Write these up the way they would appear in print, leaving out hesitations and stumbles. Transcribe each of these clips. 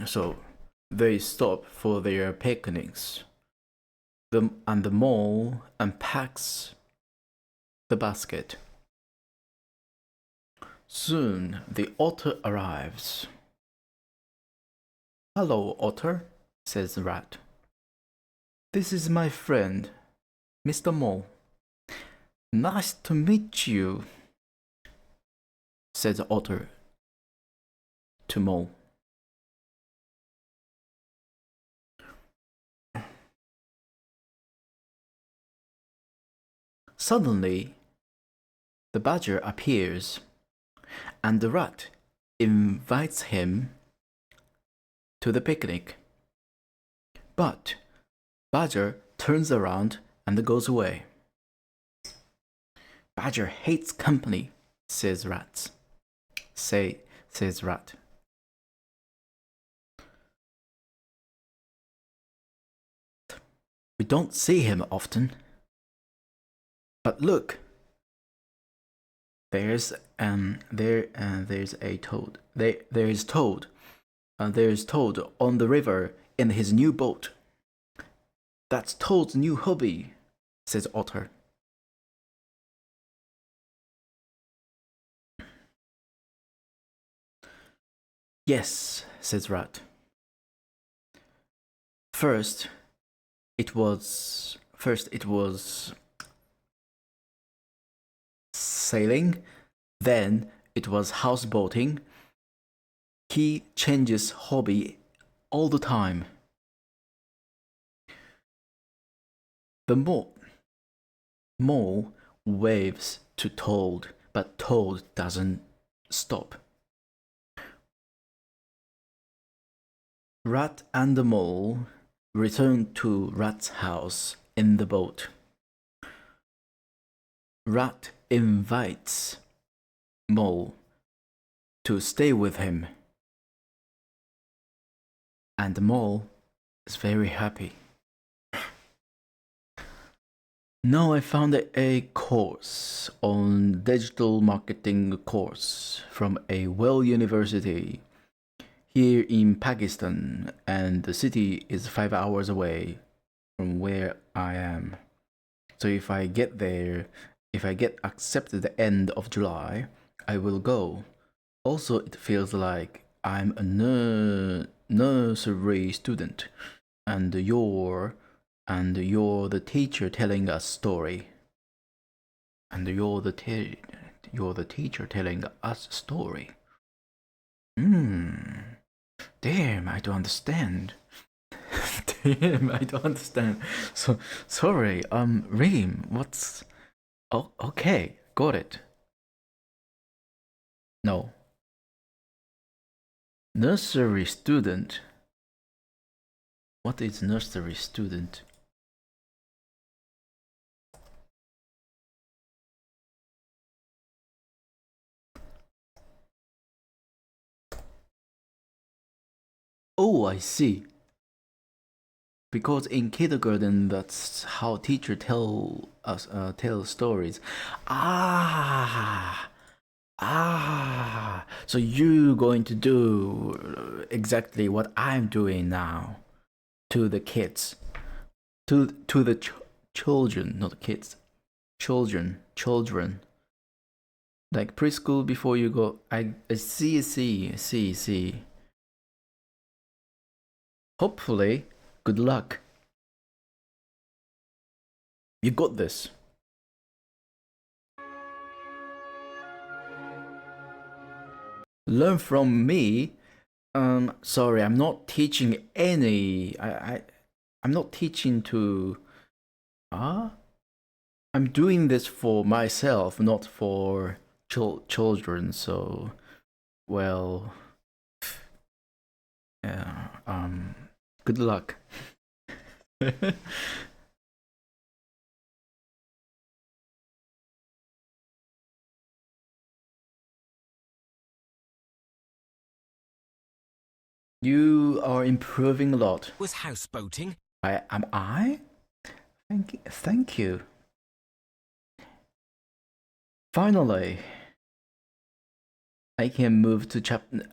So they stop for their picnics. And the mole unpacks the basket. Soon the otter arrives. "Hello, Otter," says the rat. "This is my friend, Mr. Mole." "Nice to meet you," says Otter to Mole. Suddenly, the badger appears, and the rat invites him to the picnic. But Badger turns around and goes away. "Badger hates company," says Rat. Says Rat. "We don't see him often. But look, there's a toad. There's Toad. There's Toad on the river in his new boat." "That's Toad's new hobby," says Otter. "Yes," says Rat. First it was sailing, then it was houseboating. He changes hobby all the time. The mole waves to Toad, but Toad doesn't stop. Rat and the mole return to Rat's house in the boat. Rat invites Mole to stay with him, and the Mole is very happy. "Now I found a course on digital marketing course from a well university here in Pakistan, and the city is 5 hours away from where I am. So if I get accepted at the end of July, I will go. Also, it feels like I'm a nursery student, and you're the teacher telling us story. And you're the teacher telling us story. Damn, I don't understand. Damn, I don't understand. So sorry, Reem, what's... Oh, okay, got it. No. Nursery student. What is nursery student? Oh, I see. Because in kindergarten, that's how teacher tell stories. So you going to do exactly what I'm doing now to the kids, to the children, not kids, children. Like preschool before you go. I see. Hopefully, good luck. You got this. Learn from me. Sorry, I'm not teaching any. I'm not teaching to. I'm doing this for myself, not for children. So, well, yeah. Good luck. You are improving a lot. Was houseboating? Am I? Thank you. Finally, I can move to chapter.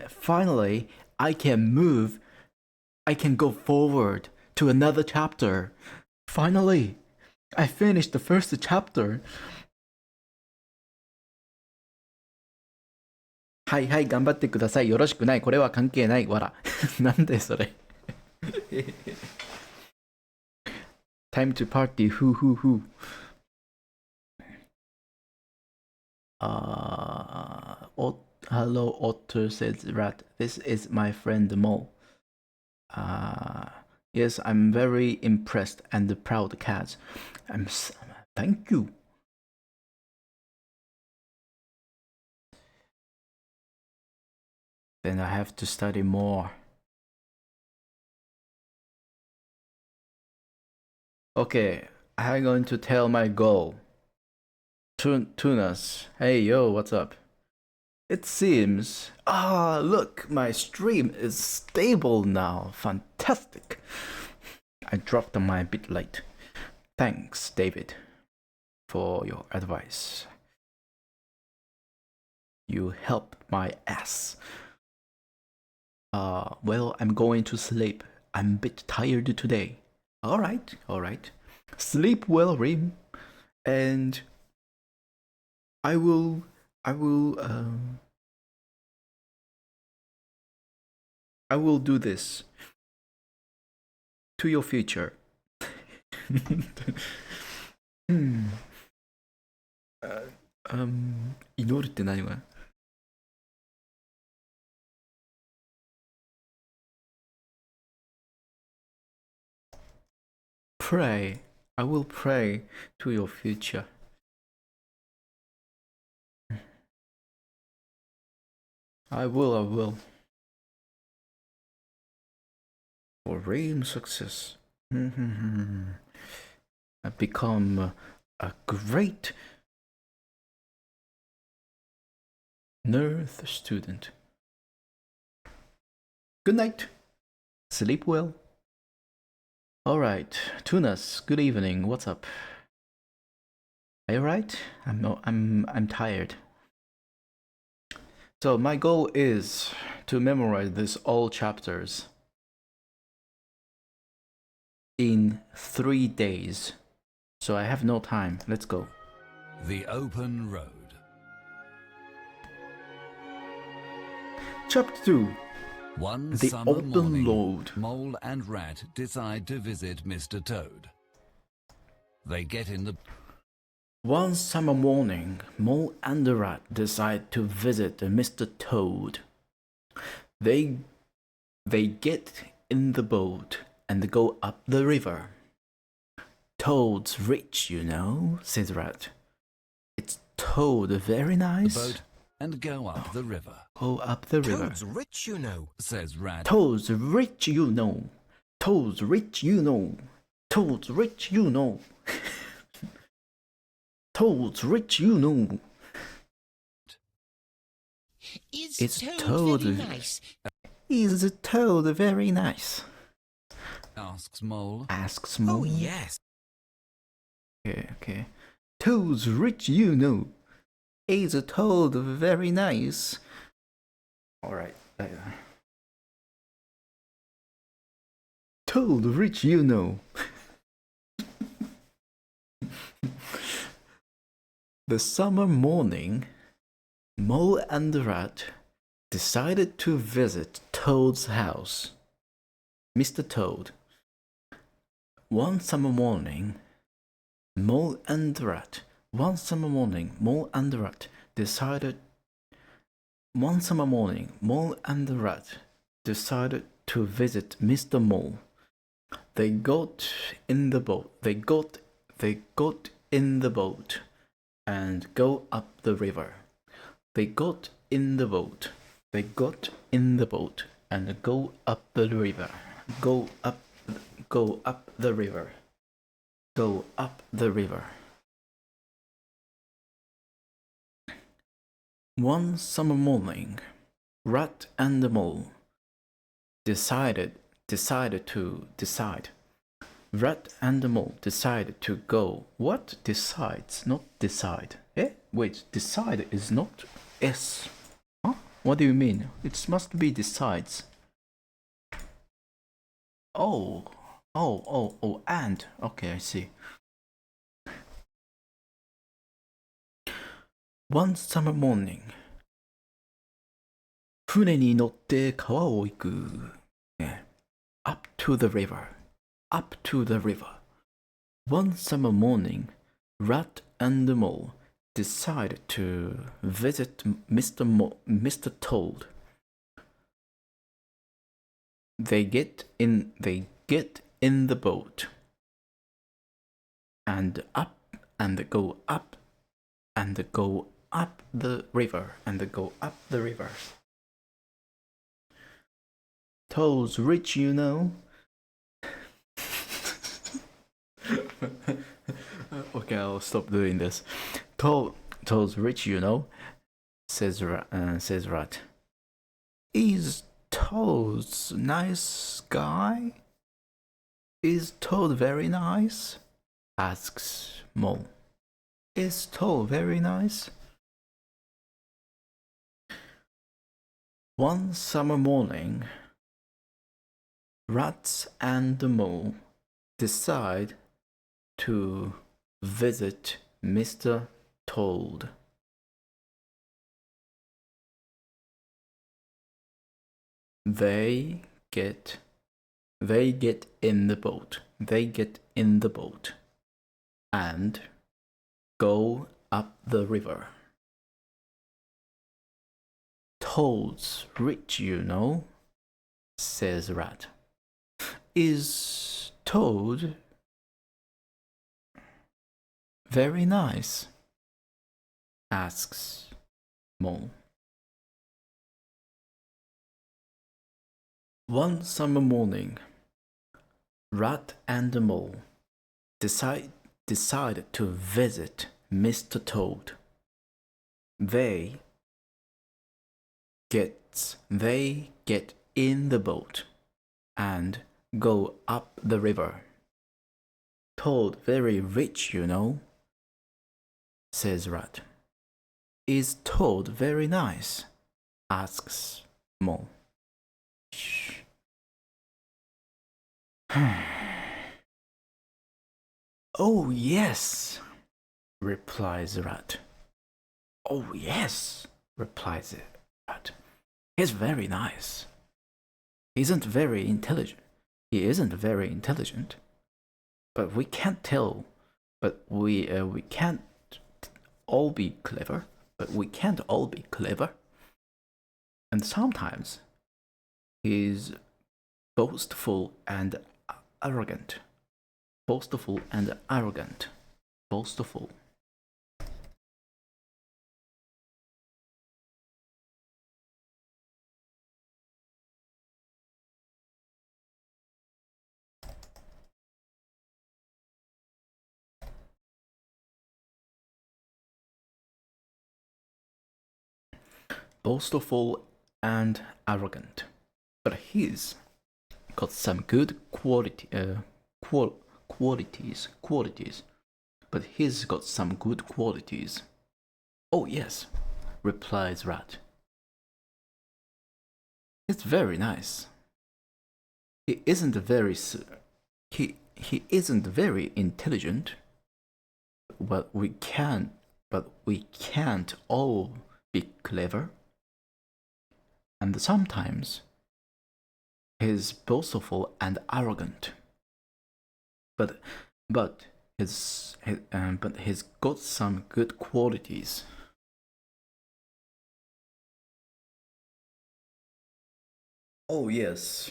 Finally, I can move. I can go forward to another chapter. Finally, I finished the first chapter. はいはい、頑張ってください。よろしくない。これは関係ない。わら。なんでそれ。Time to party. Hoo hoo hoo. Hello, Otter says Rat. This is my friend Mo. Yes, I'm very impressed and proud, Cat. Thank you. Then I have to study more. Okay, I'm going to tell my goal. Tunas. Hey, yo, what's up? It seems... look, my stream is stable now. Fantastic. I dropped my bit late. Thanks, David, for your advice. You helped my ass. Well, I'm going to sleep. I'm a bit tired today. Alright. Sleep well, Rim. And I will do this to your future. 祈るって何が？Pray. I will pray to your future. I will. For real success. I become a great nerd student. Good night. Sleep well. Alright, Tunas, good evening. What's up? Are you right? I'm tired. So my goal is to memorize this all chapters in 3 days. So I have no time. Let's go. The Open Road. Chapter 2. One The summer Open morning, Road. Mole and Rat decide to visit Mr. Toad. They get in the... One summer morning, Mole and the Rat decide to visit Mr. Toad. They get in the boat and go up the river. Toad's rich, you know, says Rat. It's Toad very nice. The boat and go up the river. Go up the river. Toad's rich, you know, says Rat. Toad's rich, you know. Toad's rich, you know. Toad's rich, you know. Toad's rich, you know. Is Toad very nice? Is Toad very nice? Asks Mole. Asks Mole. Oh, yes. Okay. Toad's rich, you know. Is Toad very nice? Alright. Toad rich, you know. The summer morning, Mole and the Rat decided to visit Toad's house. Mr. Toad. One summer morning, Mole and the Rat decided to visit Mr. Mole. They got in the boat and go up the river. They got in the boat and go up the river. Go up the river. One summer morning, Rat and the Mole decided Rat and the Mole decided to go. What decides? Not decide. Wait, decide is not S. Huh? What do you mean? It must be decides. Oh, and. Okay, I see. One summer morning. 船に乗って川を行く。Up to the river. Up to the river. One summer morning, Rat and the Mole decide to visit Mr. Toad. They get in the boat and go up the river. Toad's rich, you know. Okay, I'll stop doing this. Toad's rich, you know, says Rat. Is Toad's nice guy? Is Toad very nice? Asks Mole. Is Toad very nice? One summer morning, Rats and the Mole decide to visit Mr. Toad. They get in the boat. They get in the boat and go up the river. Toad's rich, you know, says Rat. Is Toad very nice? Asks Mole. One summer morning, Rat and the Mole decide to visit Mr. Toad. They get in the boat and go up the river. Toad very rich, you know, says Rat. Is Toad very nice? Asks Mole. Oh, yes, replies Rat. Oh, yes, replies Rat. He's very nice. He isn't very intelligent, but we can't tell. But we can't all be clever. And sometimes he's boastful and arrogant. Boastful. Boastful and arrogant, but he's got some good qualities. But he's got some good qualities. Oh yes, replies Rat. It's very nice. He isn't very intelligent, but we can't all be clever. And sometimes he's boastful and arrogant. But he's got some good qualities. Oh yes.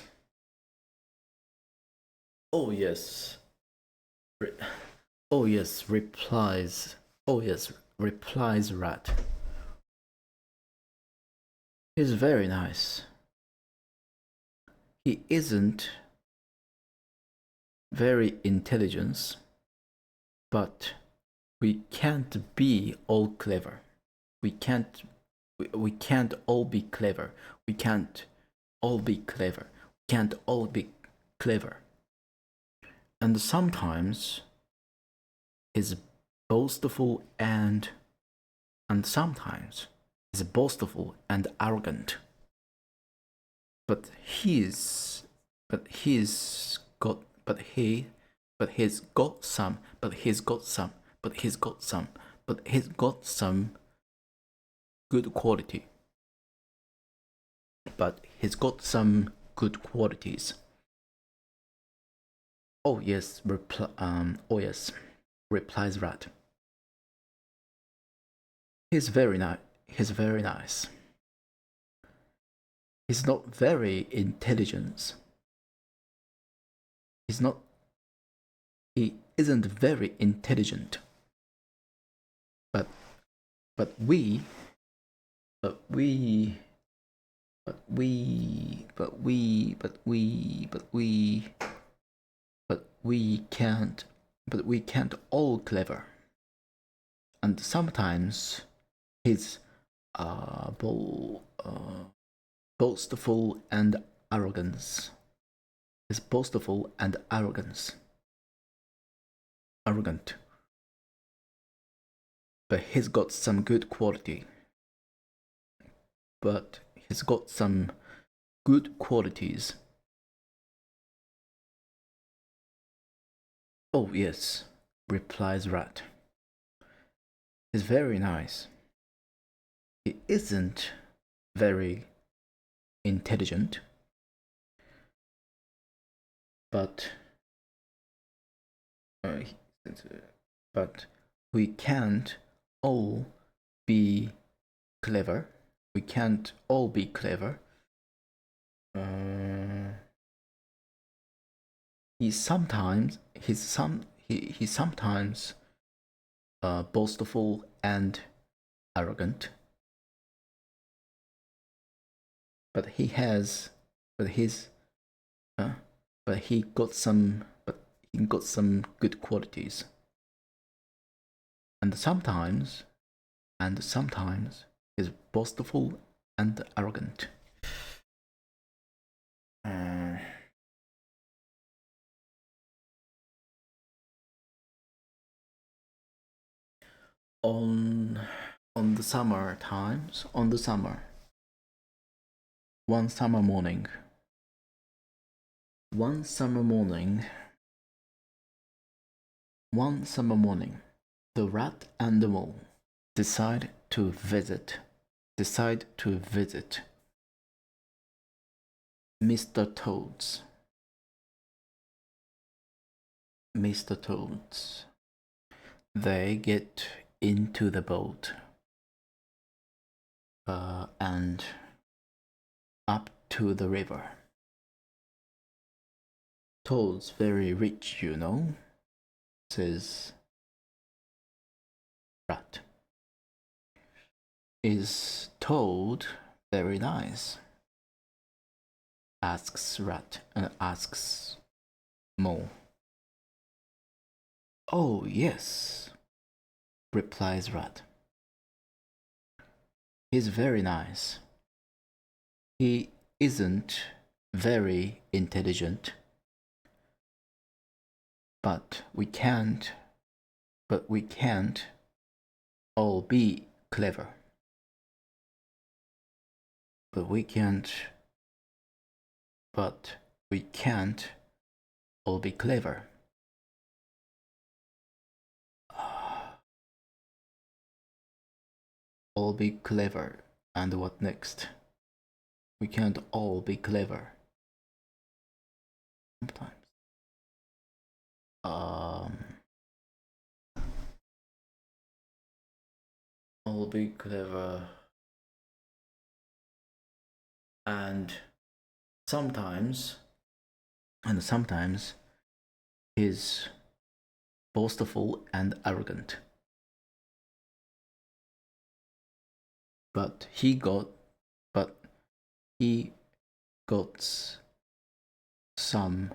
Oh yes. Replies Rat. He's very nice. He isn't very intelligent, but we can't be all clever. We can't all be clever. We can't all be clever. And sometimes he's boastful and sometimes he's boastful and arrogant. But he's but he's got but he but he's got some but he's got some but he's got some but he's got some good quality. But he's got some good qualities. Oh yes, replies Rat. He's very nice. He's very nice. He's not very intelligent. He isn't very intelligent. But but we but we but we but we but we but we but we can't all clever. And sometimes he's boastful and arrogance. He's boastful and arrogant. But he's got some good quality. But he's got some good qualities. Oh yes, replies Rat. He's very nice. He isn't very intelligent, but but we can't all be clever. We can't all be clever. He's sometimes boastful and arrogant, but he got some good qualities, and sometimes he's boastful and arrogant. On the summer times, one summer morning, the rat and the mole decide to visit Mr. Toad's. They get into the boat and up to the river. Toad's very rich, you know, says Rat. Is Toad very nice? Asks Rat and asks Mole. Oh yes, replies Rat. He's very nice. He isn't very intelligent, but we can't all be clever. But we can't all be clever. All be clever. And what next? We can't all be clever. Sometimes. All be clever. And sometimes he's boastful and arrogant. But he got some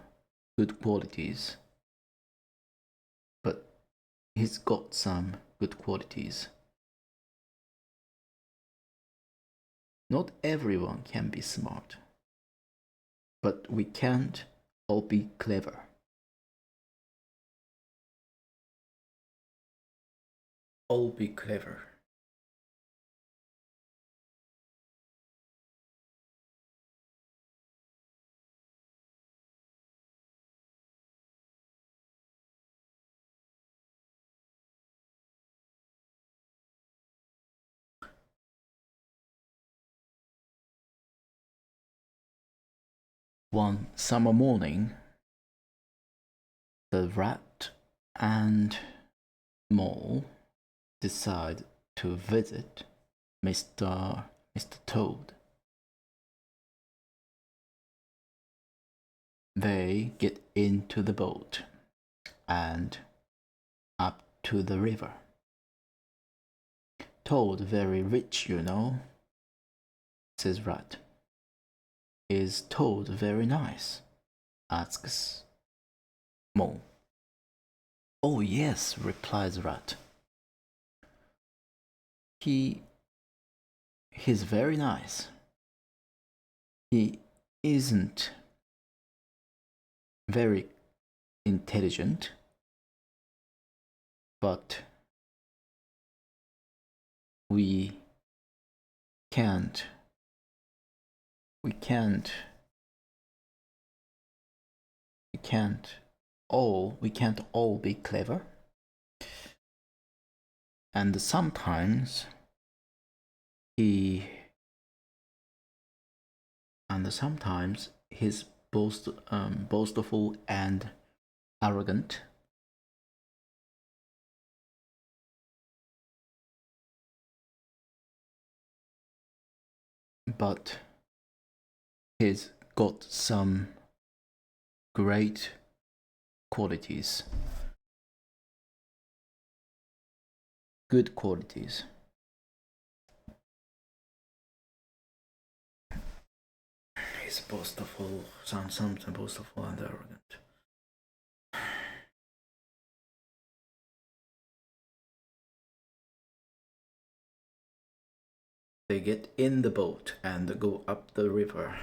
good qualities. But he's got some good qualities. Not everyone can be smart, but we can't all be clever. All be clever. One summer morning, the rat and mole decide to visit Mr. Toad. They get into the boat and up to the river. Toad very rich, you know, says Rat. Is Toad very nice? Asks Mole. Oh yes, replies Rat. He's very nice. He isn't very intelligent, but we can't all be clever, and sometimes he's boastful and arrogant. But he's got some great qualities. Good qualities. He's boastful, something boastful and arrogant. They get in the boat and go up the river.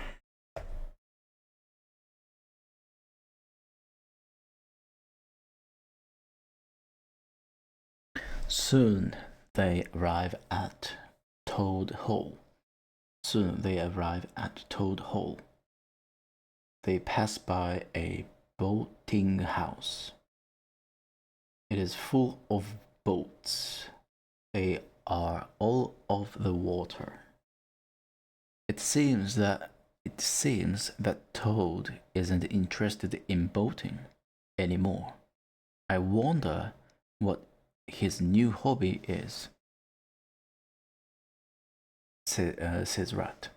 Soon they arrive at Toad Hole. They pass by a boating house. It is full of boats. They are all of the water. It seems that Toad isn't interested in boating anymore. I wonder what his new hobby is, says Rat.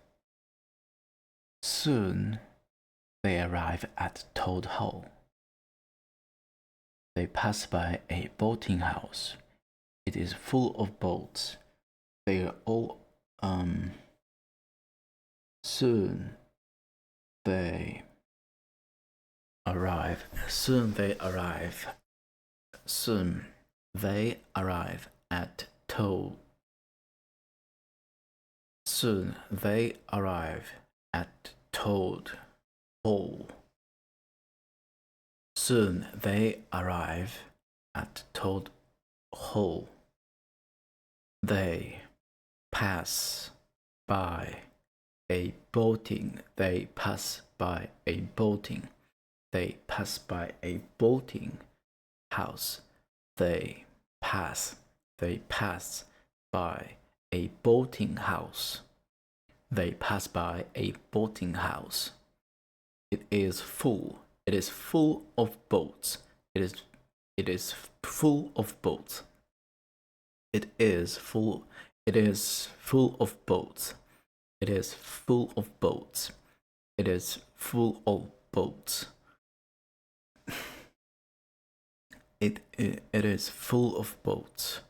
Soon they arrive at Toad Hole. They pass by a boating house. It is full of boats. They are all soon they arrive at Toad. Soon they arrive at Toad Hole. Soon they arrive at Toad Hole. They pass by a boating. They pass by a boating house. They pass by a boating house. They pass by a boating house. It is full of boats. It is full of boats. It is full of boats. It is full of boats. It is full of boats. It is full of boats.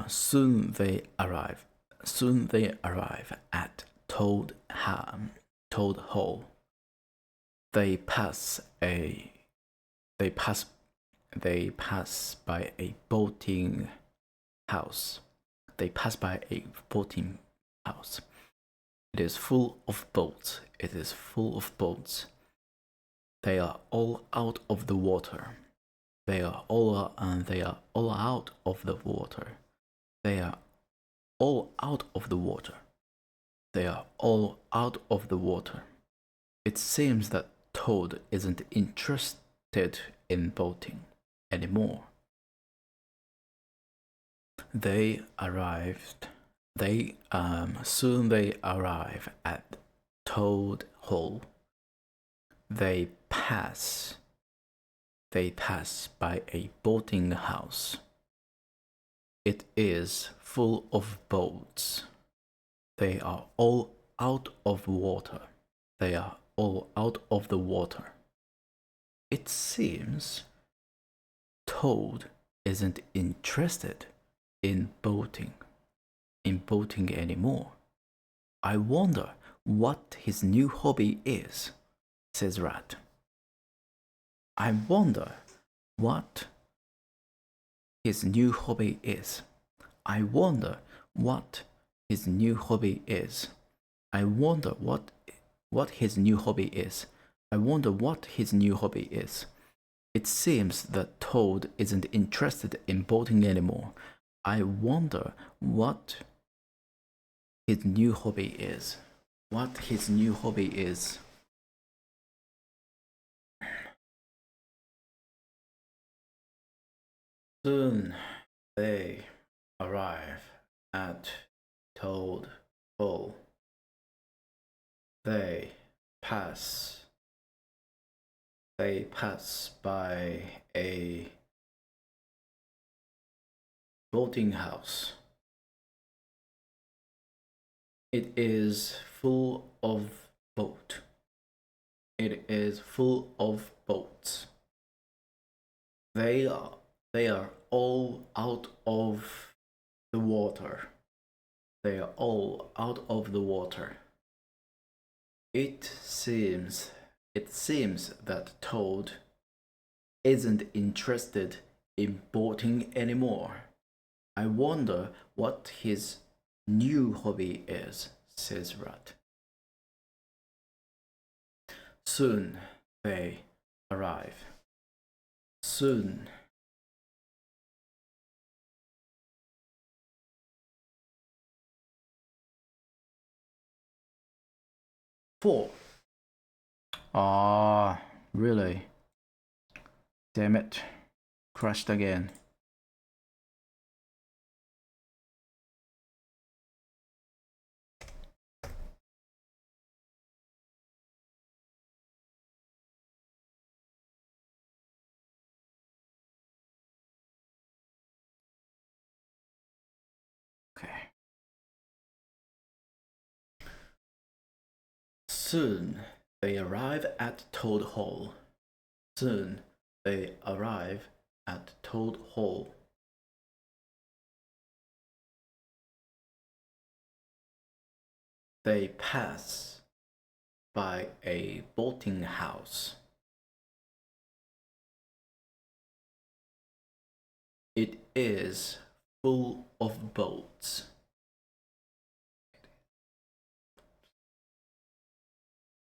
Soon they arrive at Toad Hole. They pass by a boating house. It is full of boats. They are all out of the water. They are all out of the water. They are all out of the water. They are all out of the water. It seems that Toad isn't interested in boating anymore. Soon they arrive at toad hole. They pass by a boating house. It is full of boats. They are all out of water. They are all out of the water. It seems Toad isn't interested in boating anymore. I wonder what his new hobby is, says Rat. I wonder what his new hobby is. I wonder what his new hobby is. I wonder what his new hobby is. I wonder what his new hobby is. It seems that Toad isn't interested in boating anymore. I wonder what his new hobby is. What his new hobby is. Soon they arrive at Toad Hole. They pass by a boating house. It is full of boat. It is full of boats. They are all out of the water. They are all out of the water. It seems that Toad isn't interested in boating anymore. I wonder what his new hobby is, says Rat. Soon they arrive. Soon. Four. Ah, really? Damn it. Crashed again. Okay. Soon they arrive at Toad Hall. Soon they arrive at Toad Hall. They pass by a boating house. It is full of boats.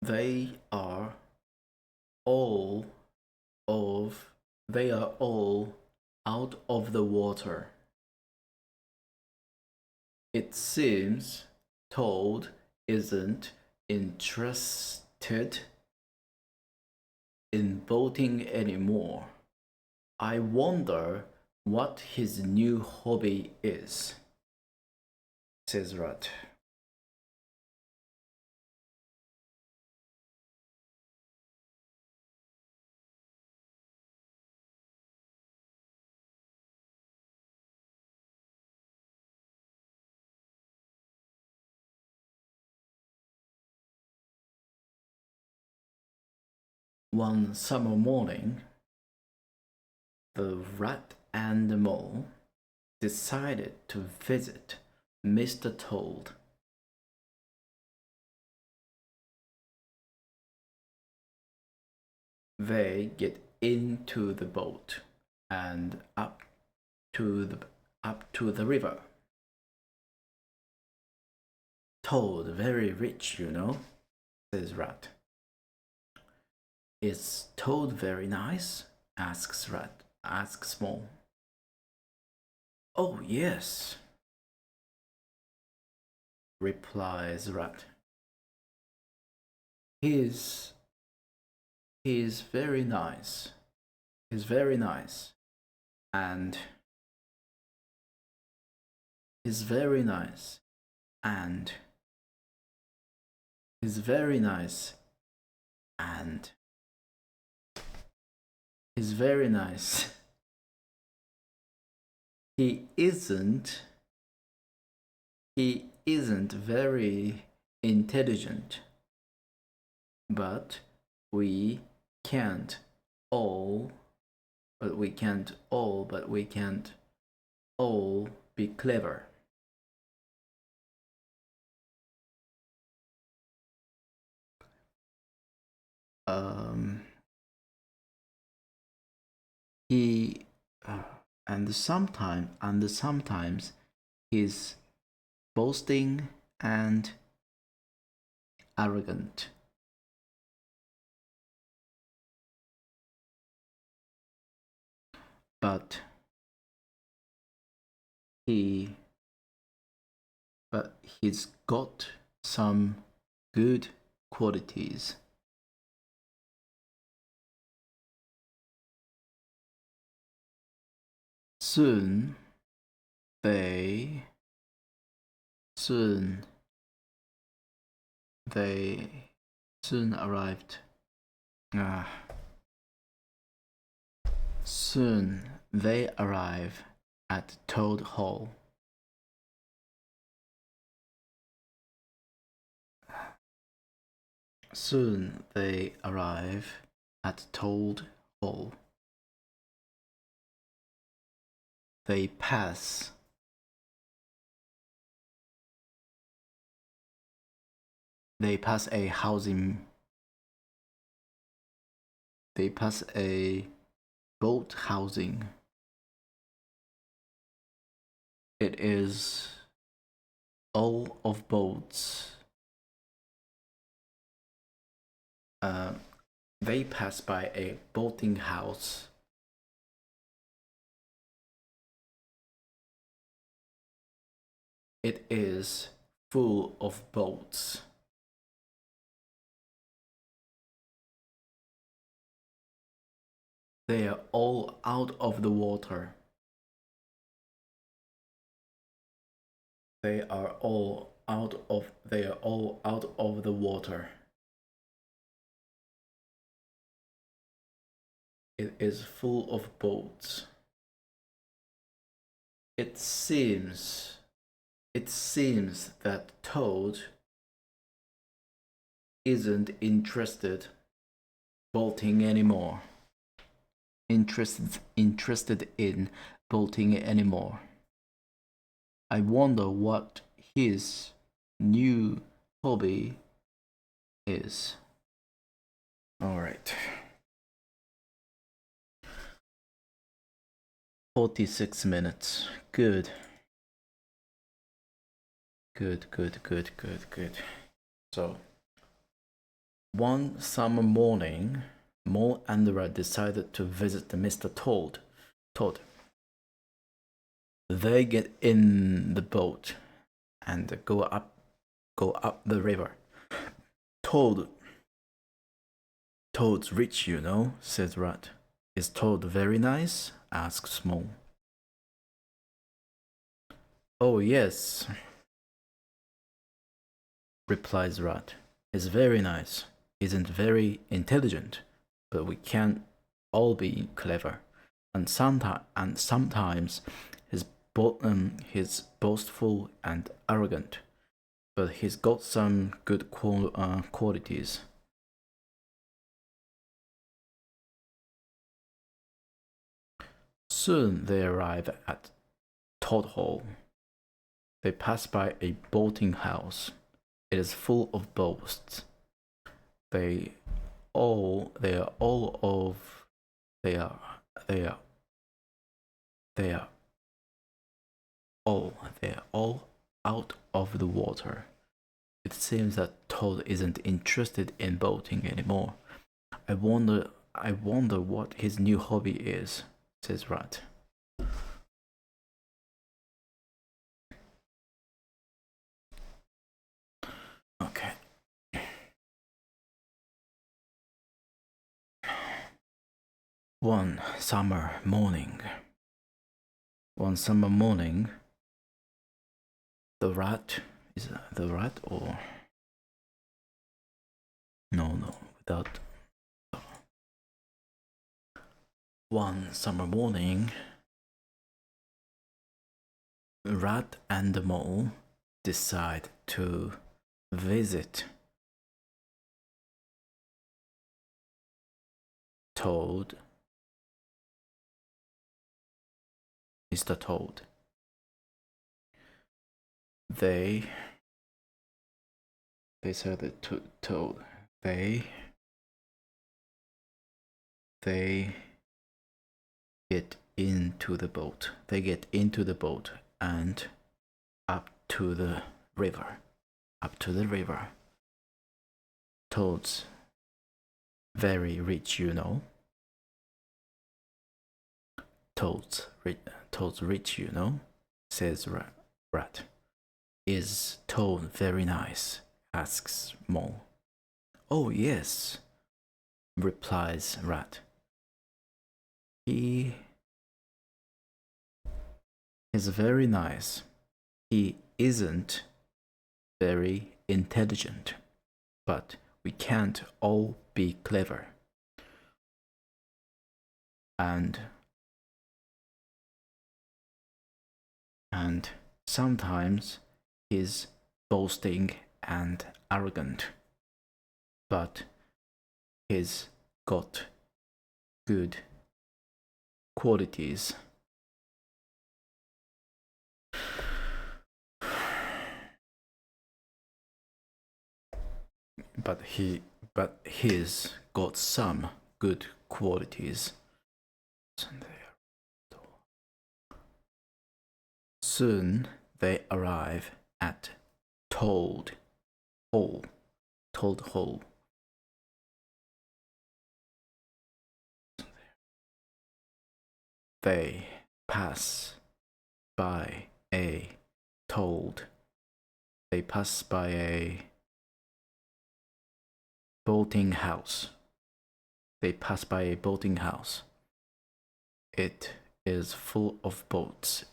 They are all out of the water. It seems Toad isn't interested in boating anymore. I wonder what his new hobby is, says Rat. One summer morning, the Rat and the Mole decided to visit Mr. Toad. They get into the boat and up to the river. Toad very rich, you know, says Rat. Is Toad very nice? Asks Mole. Oh yes, replies Rat. He's very nice. He's very nice. And he's very nice. And He's very nice. And he's very nice. He isn't very intelligent. But we can't all be clever. He and sometimes he's boasting and arrogant. But he's got some good qualities. Soon they arrived. Soon they arrive at Toad Hall. Soon they arrive at Toad Hall. They pass a housing. They pass a boat housing. It is all of boats. They pass by a boating house. It is full of boats. They are all out of the water. They are all out of the water. It is full of boats. It seems that Toad isn't interested bolting anymore. Interested in bolting anymore. I wonder what his new hobby is. All right. 46 minutes. Good. So, one summer morning, Mo and Red decided to visit Mr. Toad. They get in the boat and go up the river. Toad's rich, you know, says Rat. Is Toad very nice? Asks Mo. Oh yes, replies Rat. He's very nice. Isn't very intelligent, but we can't all be clever. And sometimes he's boastful and arrogant, but he's got some good qualities. Soon they arrive at Toad Hall. They pass by a boating house. It is full of boats. They are all out of the water. It seems that Toad isn't interested in boating anymore. I wonder what his new hobby is, says Rat. Okay. One summer morning, the rat That one summer morning, Rat and the Mole decide to visit Toad, Mr. Toad. They said to Toad, they get into the boat. They get into the boat and up to the river. Toad's very rich, you know. Toad's rich, you know, says Rat. Is Toad very nice? Asks Mole. Oh, yes, replies Rat. He is very nice. He isn't very intelligent, but we can't all be clever. And sometimes he's boasting and arrogant, but he's got good qualities. But he's got some good qualities. Soon they arrive at Toad Hall. They pass by a boating house. It is full of boats.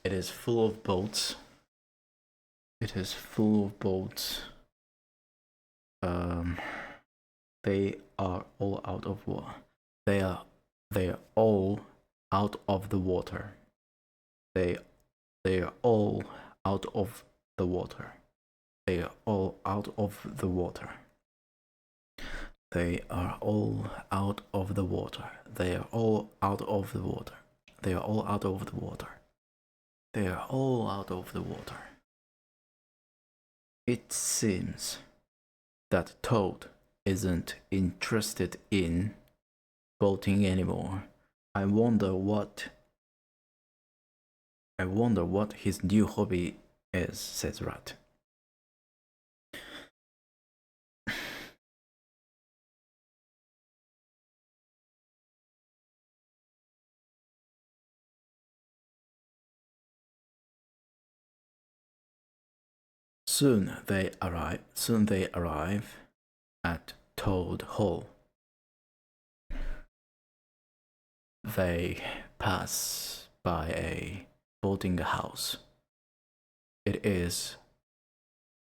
They are all out of water. They are all out of the water. They are all out of the water. They are all out of the water. They are all out of the water. They are all out of the water. They are all out of the water. They are all out of the water. It seems that Toad isn't interested in boating anymore. I wonder what his new hobby is, says Rat. Soon they arrive at Toad Hall. They pass by a boating house. It is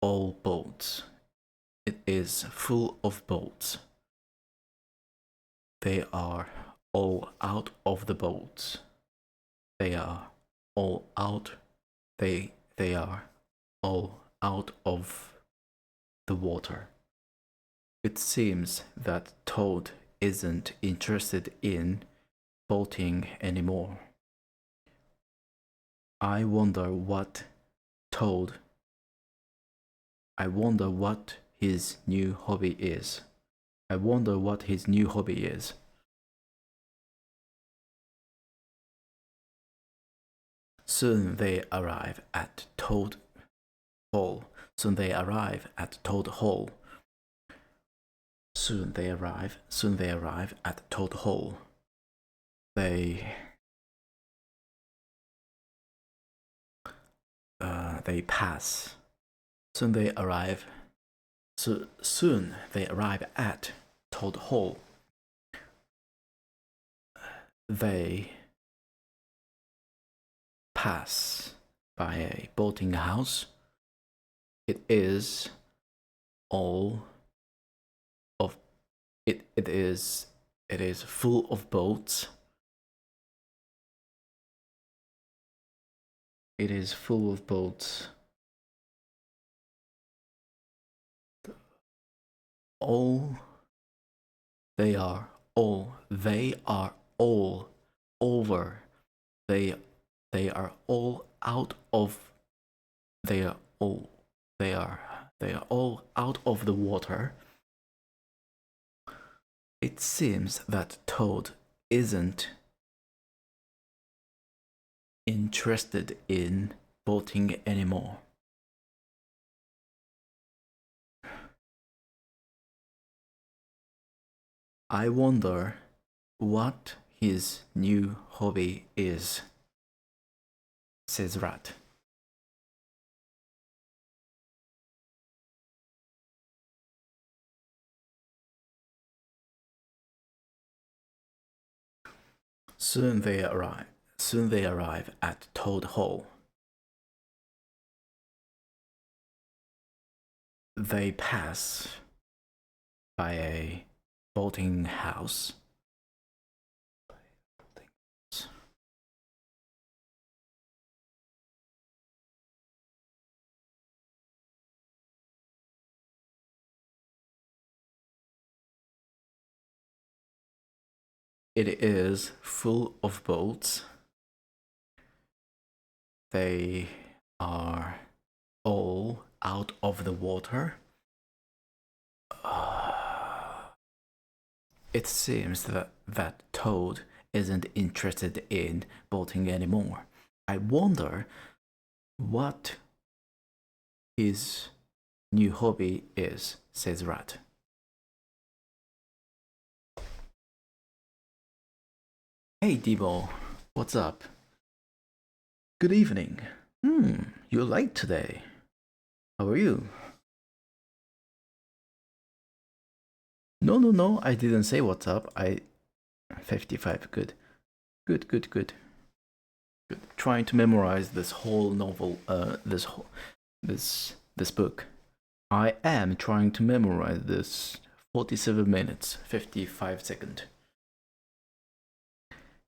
all boats. It is full of boats. They are all out of the boats. They are all out. They are all out of the water. It seems that Toad isn't interested in boating anymore. I wonder what his new hobby is. Soon they arrive at Toad Hall. They pass. Soon they arrive at Toad Hall. They pass by a boating house. It is all it is full of boats. It is full of boats. All they are all over. They are all out of they are all they are all out of the water. It seems that Toad isn't interested in boating anymore. I wonder what his new hobby is, says Rat. Soon they arrive at Toad Hall. They pass by a boating house. It is full of boats. They are all out of the water. It seems that Toad isn't interested in boating anymore. I wonder what his new hobby is, says Rat. Hey Debo, what's up? Good evening. You're late today. How are you? No, I didn't say what's up. 55, good. Good. Trying to memorize this whole novel, this book. I am trying to memorize this 47 minutes, 55 seconds.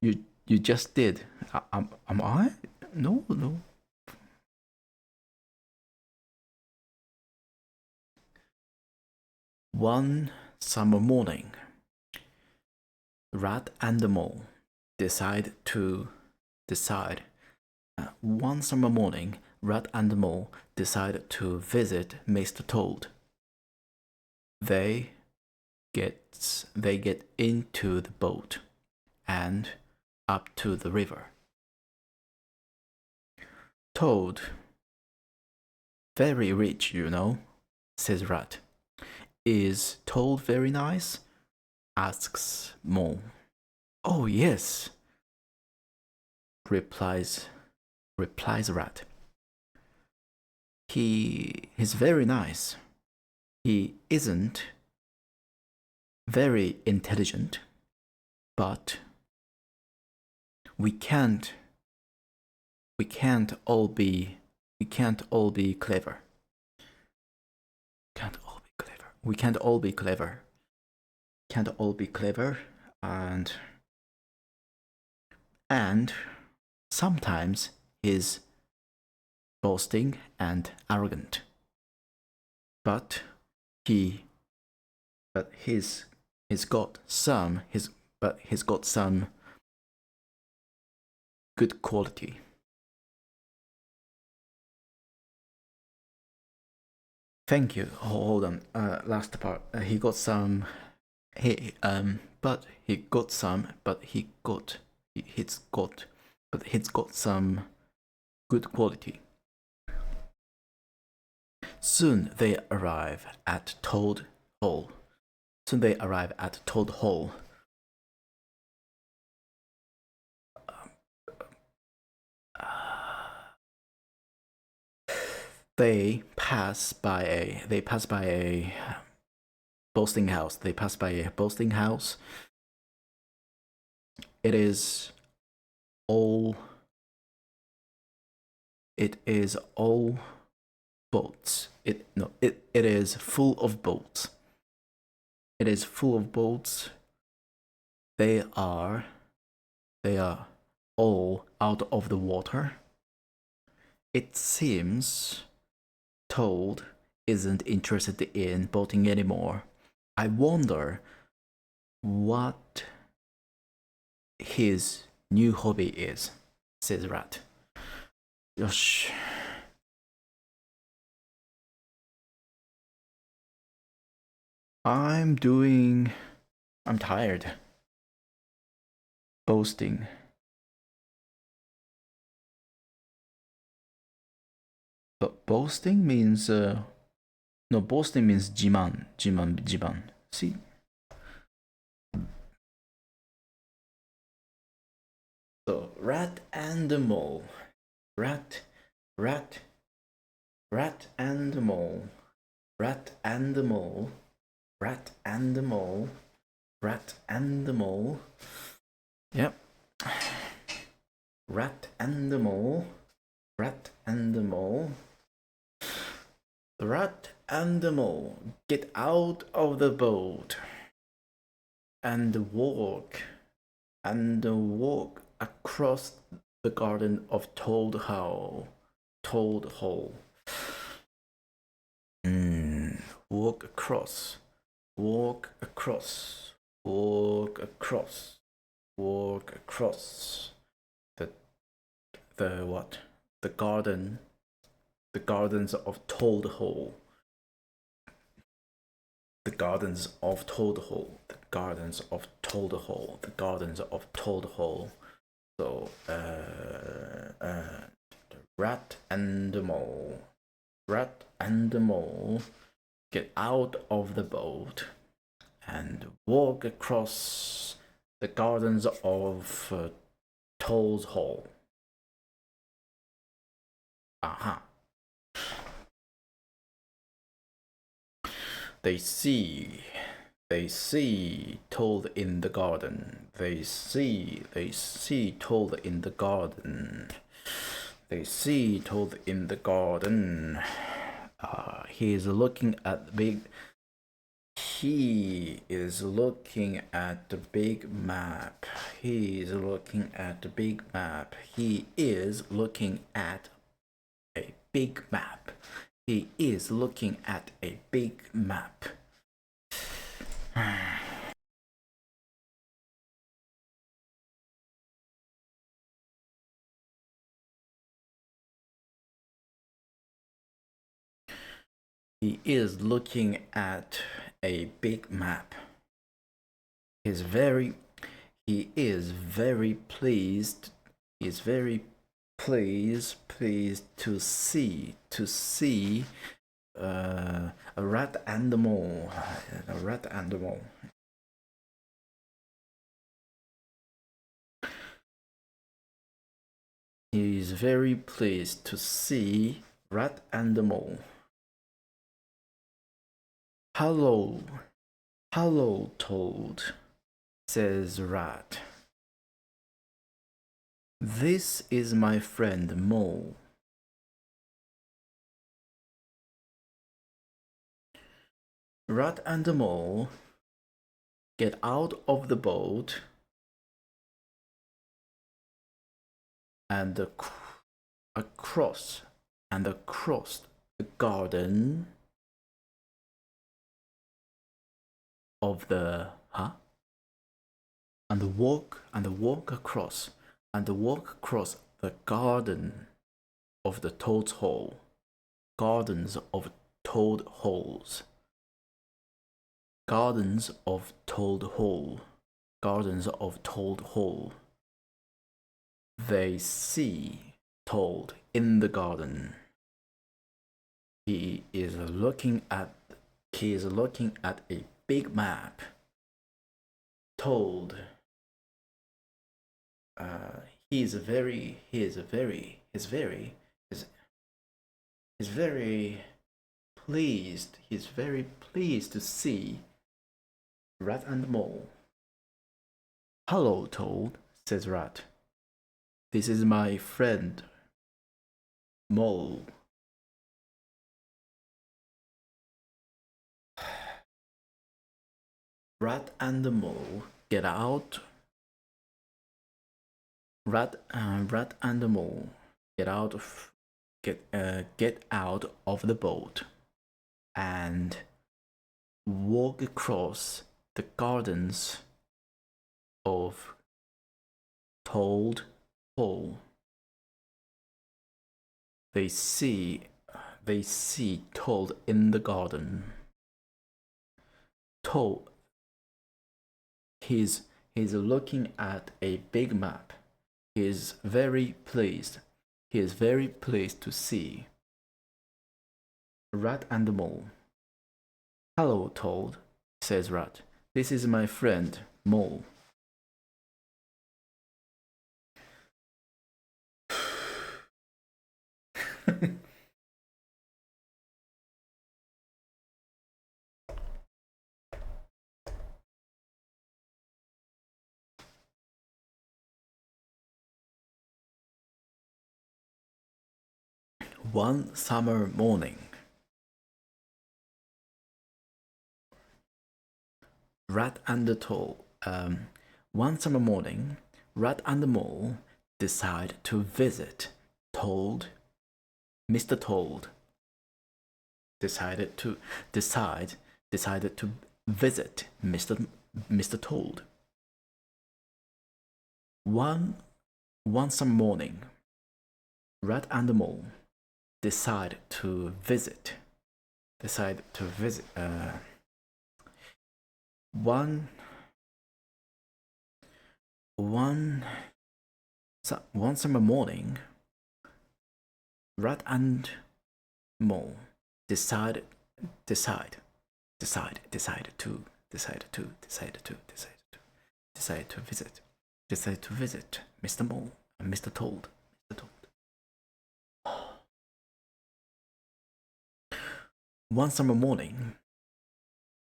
You just did. Am I? No. One summer morning, Rat and the Mole decide. One summer morning, Rat and the Mole decide to visit Mr. Toad. They get into the boat and up to the river. Toad, very rich, you know, says Rat. Is Toad very nice? Asks Mole. Oh yes, replies Rat. He's very nice. He isn't very intelligent, but we can't all be clever. We can't all be clever. Can't all be clever, and sometimes he's boasting and arrogant. But he's got some good quality. Thank you. Hold on. Last part. He got some. He's got some good quality. Soon they arrive at Toad Hall. They pass by a boasting house. It is all boats. It is full of boats. It is full of boats. They are all out of the water. It seems Toad isn't interested in boating anymore. I wonder what his new hobby is, says Rat. Yosh. I'm tired. Boasting. But boasting means no, boasting means jiman. See? So rat and the mole. Rat and the mole. Rat and the mole. Rat and the mole. Rat and the mole. Yep. Rat and the mole. Rat and the mole. The rat and the mole get out of the boat and walk across the garden of Toad Hole. Walk across. The what? The gardens of Toad Hole. The gardens of Toad Hole. The gardens of Toad Hole. The gardens of Toad Hole. So, the rat and the mole. Rat and the mole get out of the boat and walk across the gardens of Toad's Hole. Aha. They see Toad in the garden. They see Toad in the garden. They see Toad in the garden. He is looking at the big. He is looking at the big map. He is looking at the big map. He is looking at a big map. He is looking at a big map. He is looking at a big map. He is very pleased. He is very pleased to see a rat and a mole. A rat and a mole. He is very pleased to see rat and the mole. Hello, Toad, says Rat. This is my friend Mole. Rat and the Mole get out of the boat and across the garden of the and walk across the garden of the Toad's Hole. Gardens of Toad Holes. Gardens of Toad Hole. Gardens of Toad Hole. They see Toad in the garden. He is looking at a big map. Toad. He's very pleased. He's very pleased to see Rat and Mole. Hello, Toad, says Rat. This is my friend Mole. Rat and the mole get out. Rat and the mole get out of get out of the boat and walk across the gardens of Toad Hall. They see Toad in the garden. Toad, he's looking at a big map. He is very pleased. He is very pleased to see Rat and the Mole. "Hello, Toad," says Rat. "This is my friend, Mole." One summer morning, Rat and the Toad. One summer morning, Rat and the Mole decide to visit Toad. Mr. Toad decided to visit Mr. Toad. One summer morning, Rat and the Mole decide to visit one summer morning, Rat and Mole decide to visit Mr. Mole and Mr. Toad. One summer morning,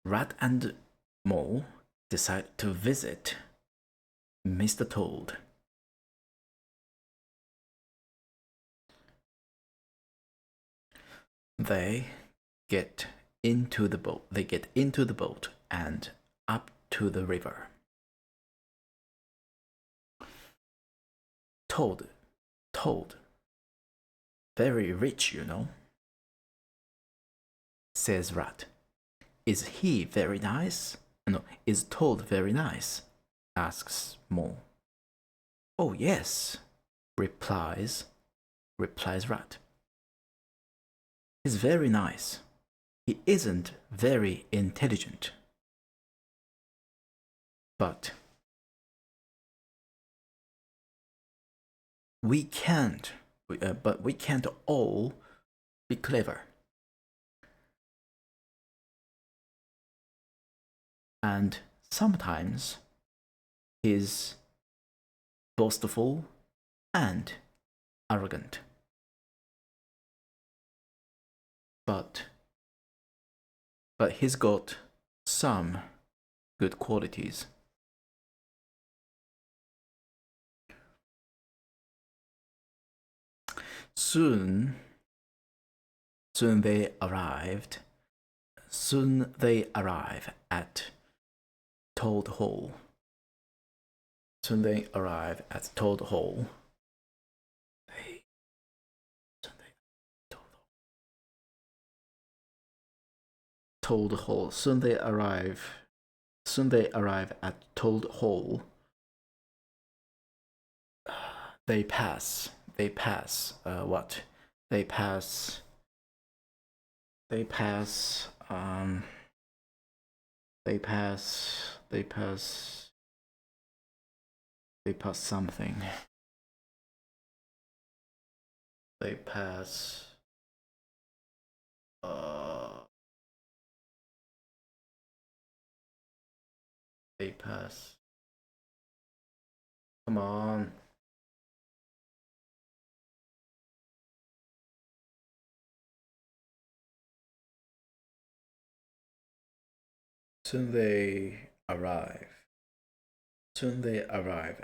Rat and Mole decide to visit Mr. Toad. They get into the boat and up to the river. Toad, very rich, you know, says Rat. "Is he very nice?" "No, is Toad very nice?" asks Mole. "Oh yes," replies Rat. "He's very nice. He isn't very intelligent. But we can't all be clever. And sometimes he's boastful and arrogant. But he's got some good qualities." Soon they arrive at Toad Hall. Soon they arrive at Toad Hall. They pass what? They pass something. They pass Come on. Soon they arrive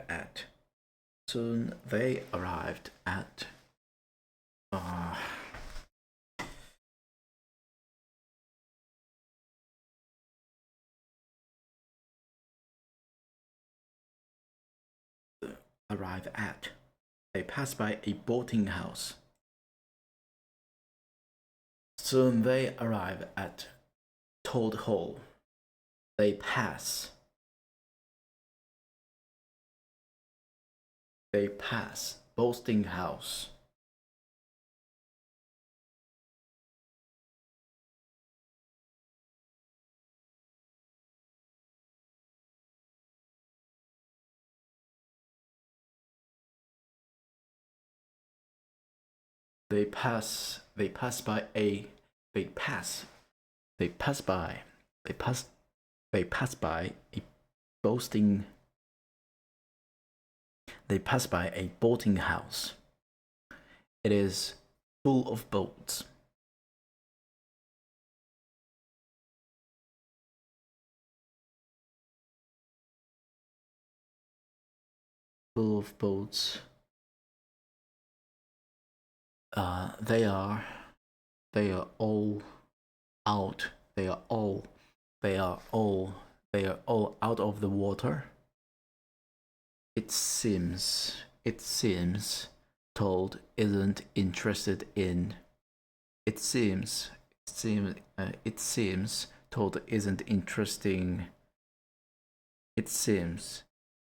at. Soon they arrived at. arrive at. They pass by a boating house. Soon they arrive at Toad Hall. They pass. They pass boating house. They pass by a boasting they pass by a boating house. It is full of boats. Full of boats. They are all out. They are all out of the water. It seems Toad isn't interested in. It seems Toad isn't interesting. It seems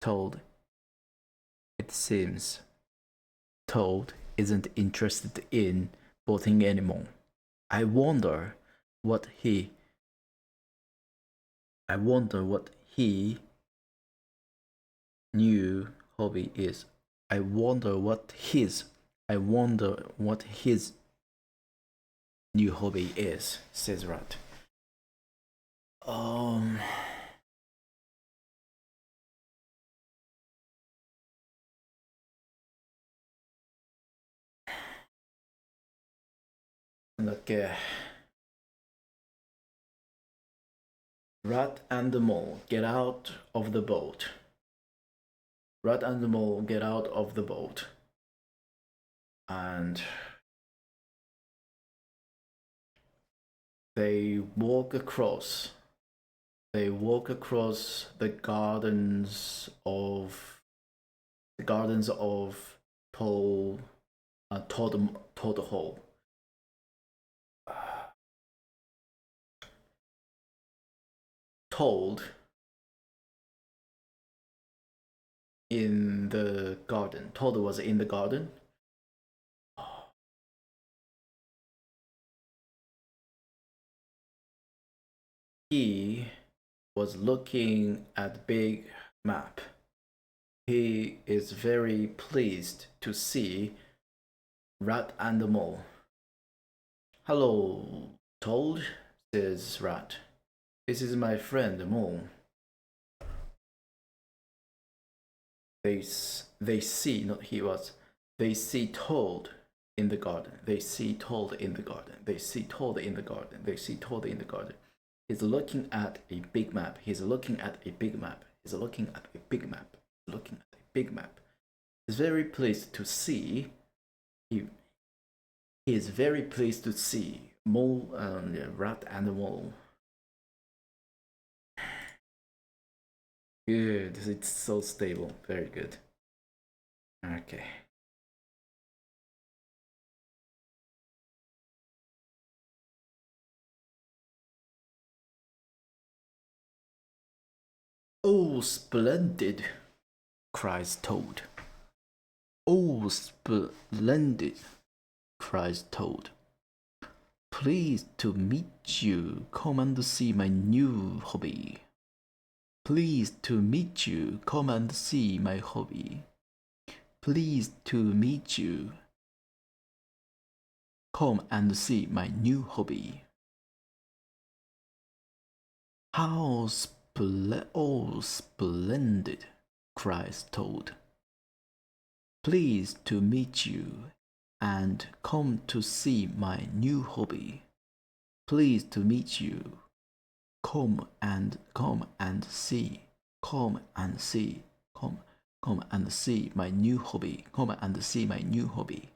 Toad isn't interested in boating anymore. I wonder what he new hobby is. I wonder what his new hobby is, says Rat. Okay. Rat and the Mole get out of the boat. Rat and the Mole get out of the boat. And they walk across the gardens of Toad Hall. Toad in the garden. Toad was in the garden. He was looking at the big map. He is very pleased to see Rat and the Mole. Hello, Toad, says Rat. This is my friend, the Mole. They see Toad in the garden. They see Toad in the garden. They see Toad in the garden. They see Toad in the garden. He's looking at a big map. He's looking at a big map. He's looking at a big map. Looking at a big map. He's very pleased to see. He is very pleased to see Mole and Rat and the Mole. Good. It's so stable. Very good. Okay. Oh, splendid, cries Toad. Oh, splendid, cries Toad. Pleased to meet you. Come and see my new hobby. Pleased to meet you. Come and see my hobby. Pleased to meet you. Come and see my new hobby. How splendid, cries Toad. Pleased to meet you and come to see my new hobby. Pleased to meet you. Come and see. Come and see. Come and see my new hobby. Come and see my new hobby.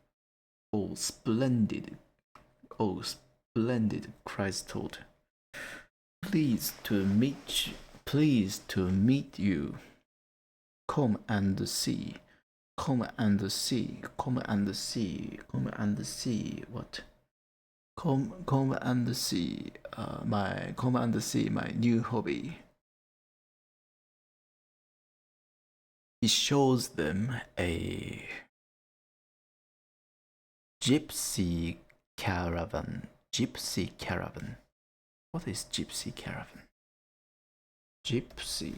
Oh, splendid. Oh, splendid, cries Toad. Pleased to meet you. Come and see. Come and see. Come and see. Come and see. What? Come and see. Come and see my new hobby. He shows them a gypsy caravan. Gypsy caravan. What is gypsy caravan? Gypsy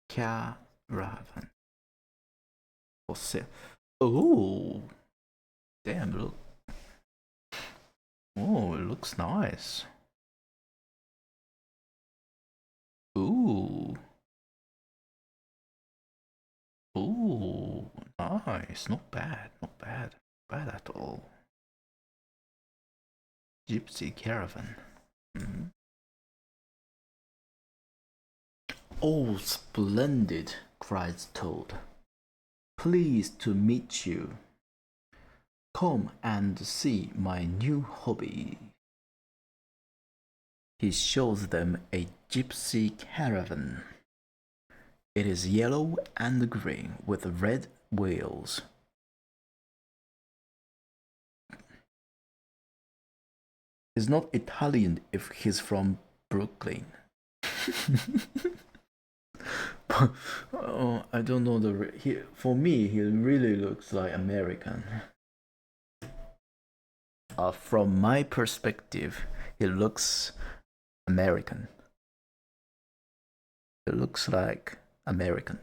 caravan. For sale. Oh, damn! Look. Oh, it looks nice. Ooh. Ooh, nice. Not bad. Not bad. Bad at all. Gypsy caravan. Mm. Oh, splendid, cried Toad. Pleased to meet you. Come and see my new hobby. He shows them a gypsy caravan. It is yellow and green with red wheels. He's not Italian if he's from Brooklyn. Oh, I don't know for me, he really looks like American. From my perspective, he looks American. He looks like American.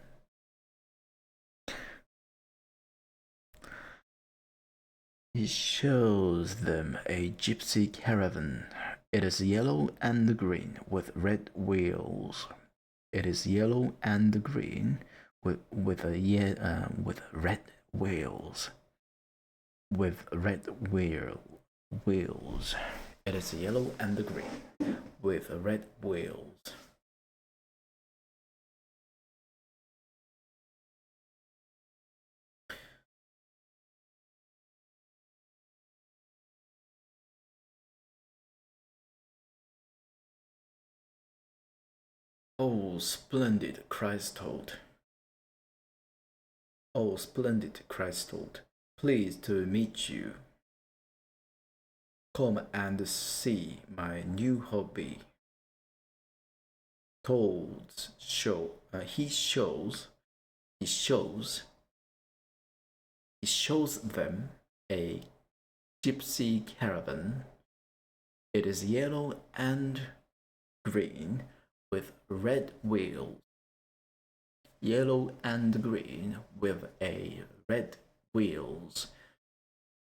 He shows them a gypsy caravan. It is yellow and green with red wheels. It is yellow and green with red wheels. With red wheels. It is yellow and green with red wheels. Oh, splendid, cries Toad. Oh, splendid, cries Toad. Pleased to meet you. Come and see my new hobby. Toad's show. He shows them a gypsy caravan. It is yellow and green with red wheels. Yellow and green with red wheels.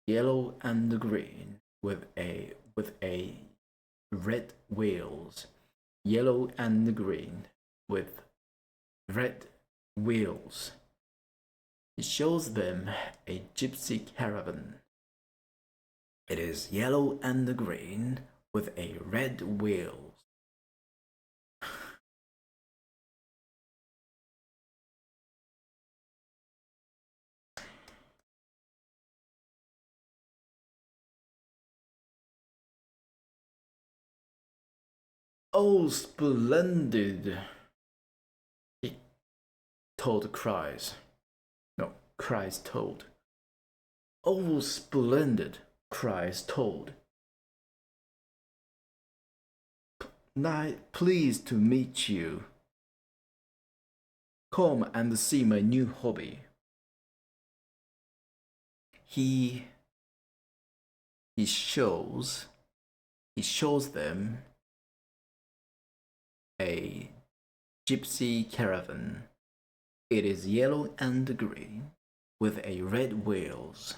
Yellow and green with red wheels. Yellow and green with red wheels. It shows them a gypsy caravan. It is yellow and green with a red wheel. Oh, splendid! Toad cries. No, cries Toad. Oh, splendid! Cries Toad. Pleased to meet you. Come and see my new hobby. He shows them a gypsy caravan. It is yellow and green with a red wheels.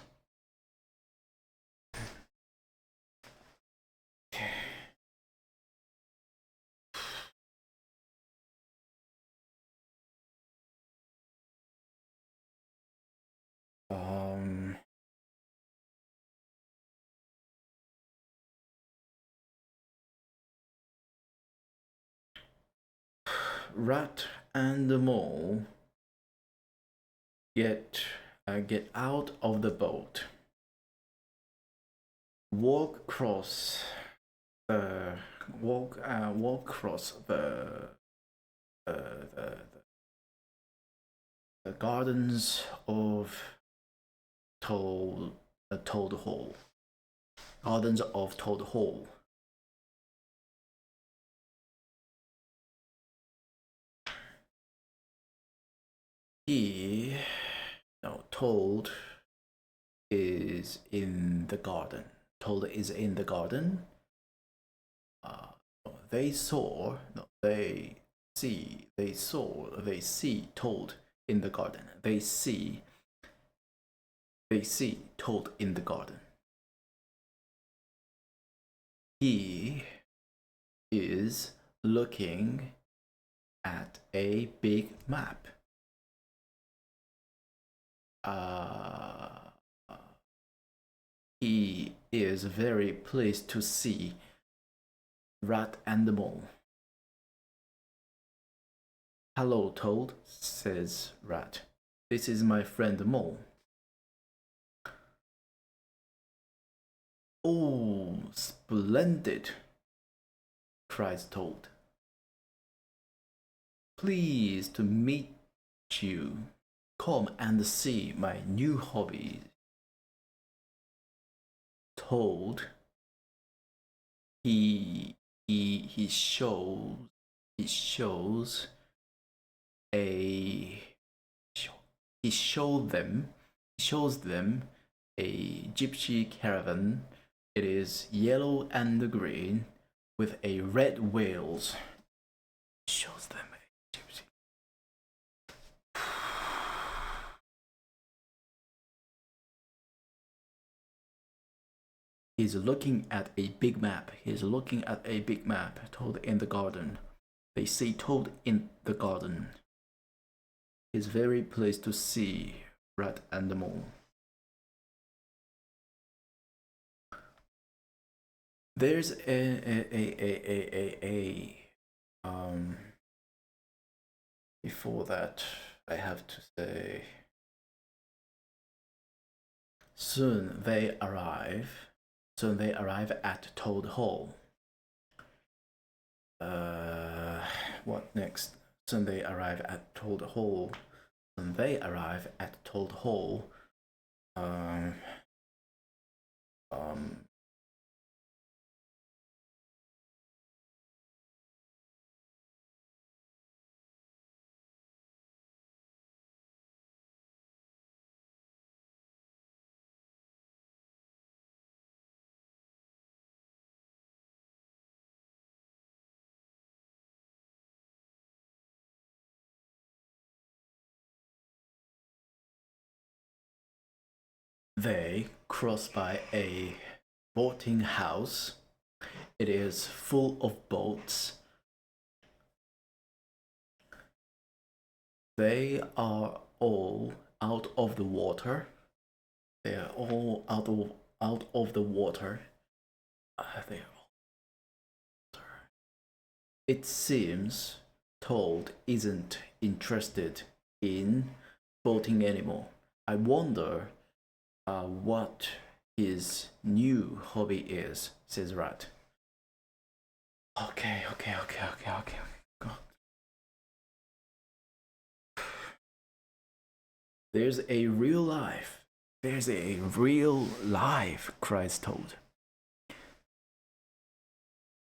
Rat and the mole get out of the boat. Walk across the The gardens of Toad Hall. Gardens of Toad Hall. Toad is in the garden. Toad is in the garden. They saw Toad in the garden. They see Toad in the garden. He is looking at a big map. He is very pleased to see Rat and the Mole. Hello, Toad, says Rat. This is my friend Mole. Oh, splendid, cries Toad. Pleased to meet you. Come and see my new hobby. Toad, he shows them a gypsy caravan. It is yellow and green with a red wheels. Shows them a gypsy. He's looking at a big map. Toad in the garden. They see Toad in the garden. He's very pleased to see Rat and the Mole. There's before that I have to say soon they arrive at Toad Hall. What next? Soon they arrive at Toad Hall. They cross by a boating house. It is full of boats. They are all out of the water. It seems Toad isn't interested in boating anymore. I wonder what his new hobby is, says Rat. Okay. There's a real life, cries Toad.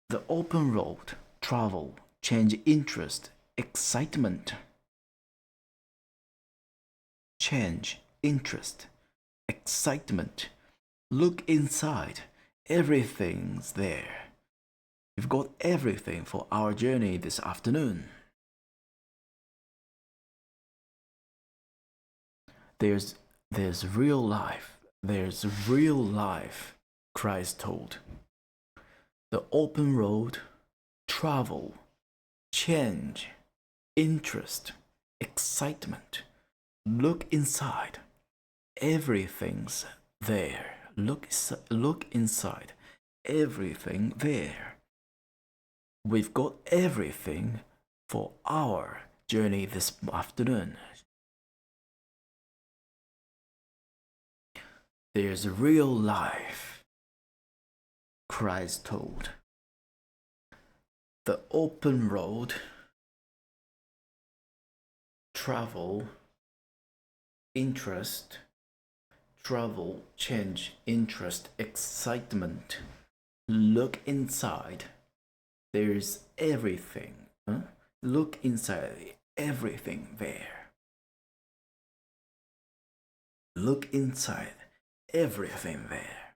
The open road, travel, change interest, excitement. Change, interest, excitement. Look inside. Everything's there. We've got everything for our journey this afternoon. There's real life. There's real life, cries Toad. The open road, travel, change, interest, excitement. Look inside. Everything's there. Look inside. Everything there. We've got everything for our journey this afternoon. There's real life, cries Toad. The open road, travel, interest, travel, change, interest, excitement. Look inside. There's everything. Huh? Look inside. Everything there. Look inside. Everything there.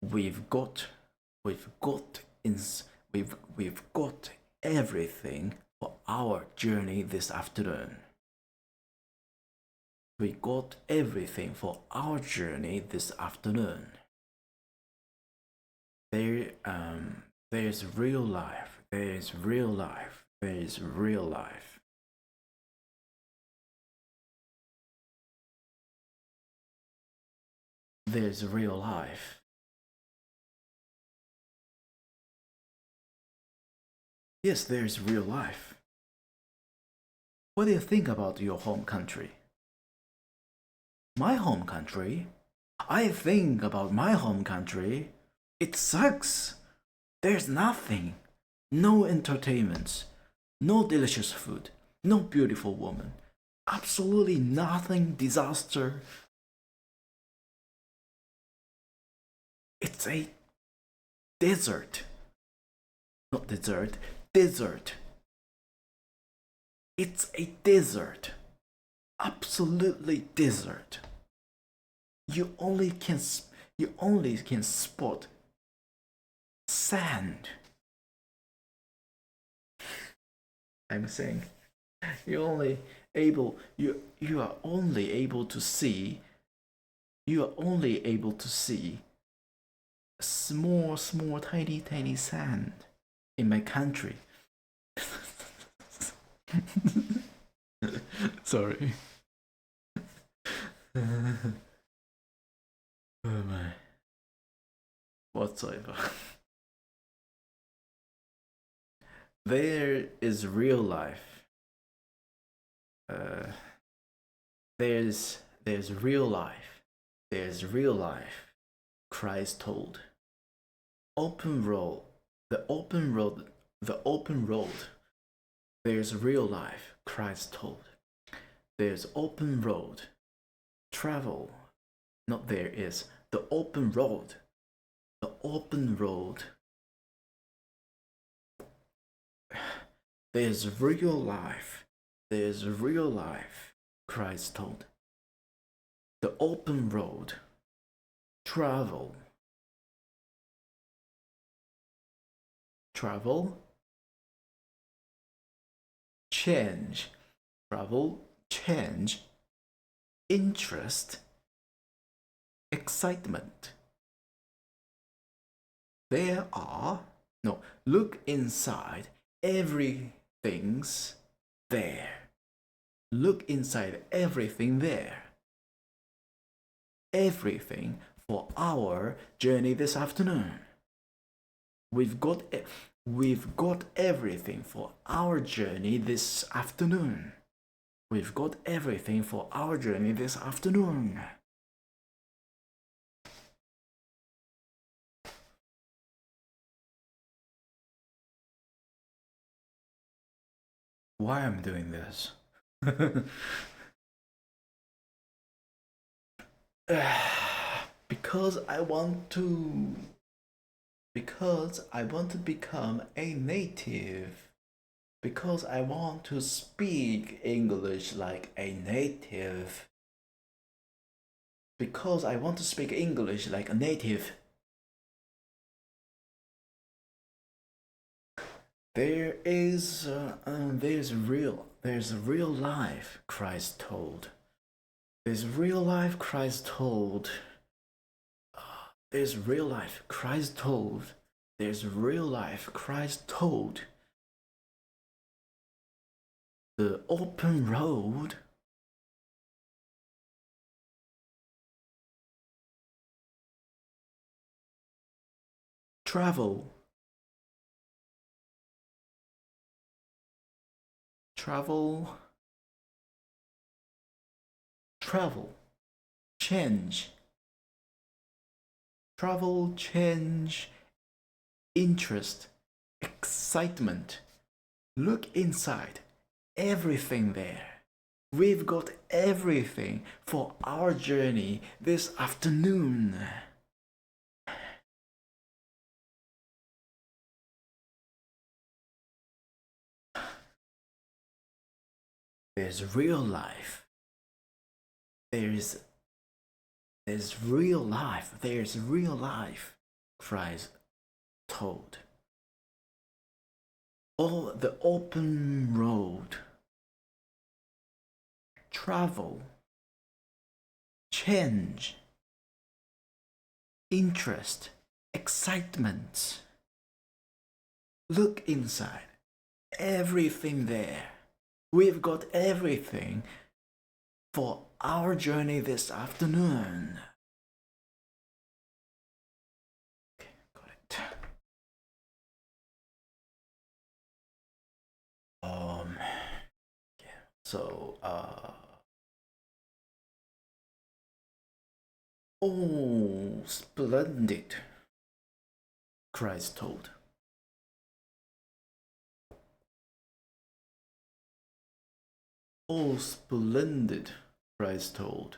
We've got everything for our journey this afternoon. We got everything for our journey this afternoon. There's real life. There's real life. There's real life. There's real life. Yes, there's real life. What do you think about your home country? My home country? I think about my home country. It sucks. There's nothing. No entertainments. No delicious food. No beautiful woman. Absolutely nothing. Disaster. It's a desert. Not dessert. Desert. It's a desert. Absolutely desert. You only can spot sand. I'm saying you are only able to see small tiny sand in my country. Sorry. Oh my. Whatsoever. There is real life. There's real life. There's real life. Christ told. Open road. The open road. The open road. There's real life. Christ told. There's open road. Travel. Not there is. The open road. The open road. There's real life. There's real life. Christ told. The open road. Travel. Travel. Change. Travel. Change. Interest. Excitement. There are, no, look inside, everything's there. Look inside, everything there. Everything for our journey this afternoon. We've got everything for our journey this afternoon. We've got everything for our journey this afternoon. Why I'm doing this? Because I want to become a native. Because I want to speak English like a native. Because I want to speak English like a native. There's real life, Christ told. There's real life, Christ told. There's real life, Christ told. There's real life, Christ told. The open road. Travel. Travel. Travel. Change. Travel, change, interest, excitement. Look inside, everything there. We've got everything for our journey this afternoon. There's real life. There's real life. There's real life, cries Toad. Oh, the open road. Travel. Change. Interest. Excitement. Look inside. Everything there. We've got everything for our journey this afternoon. Okay, got it. Yeah, so, oh, splendid, cries Toad. Oh, splendid, cries Toad.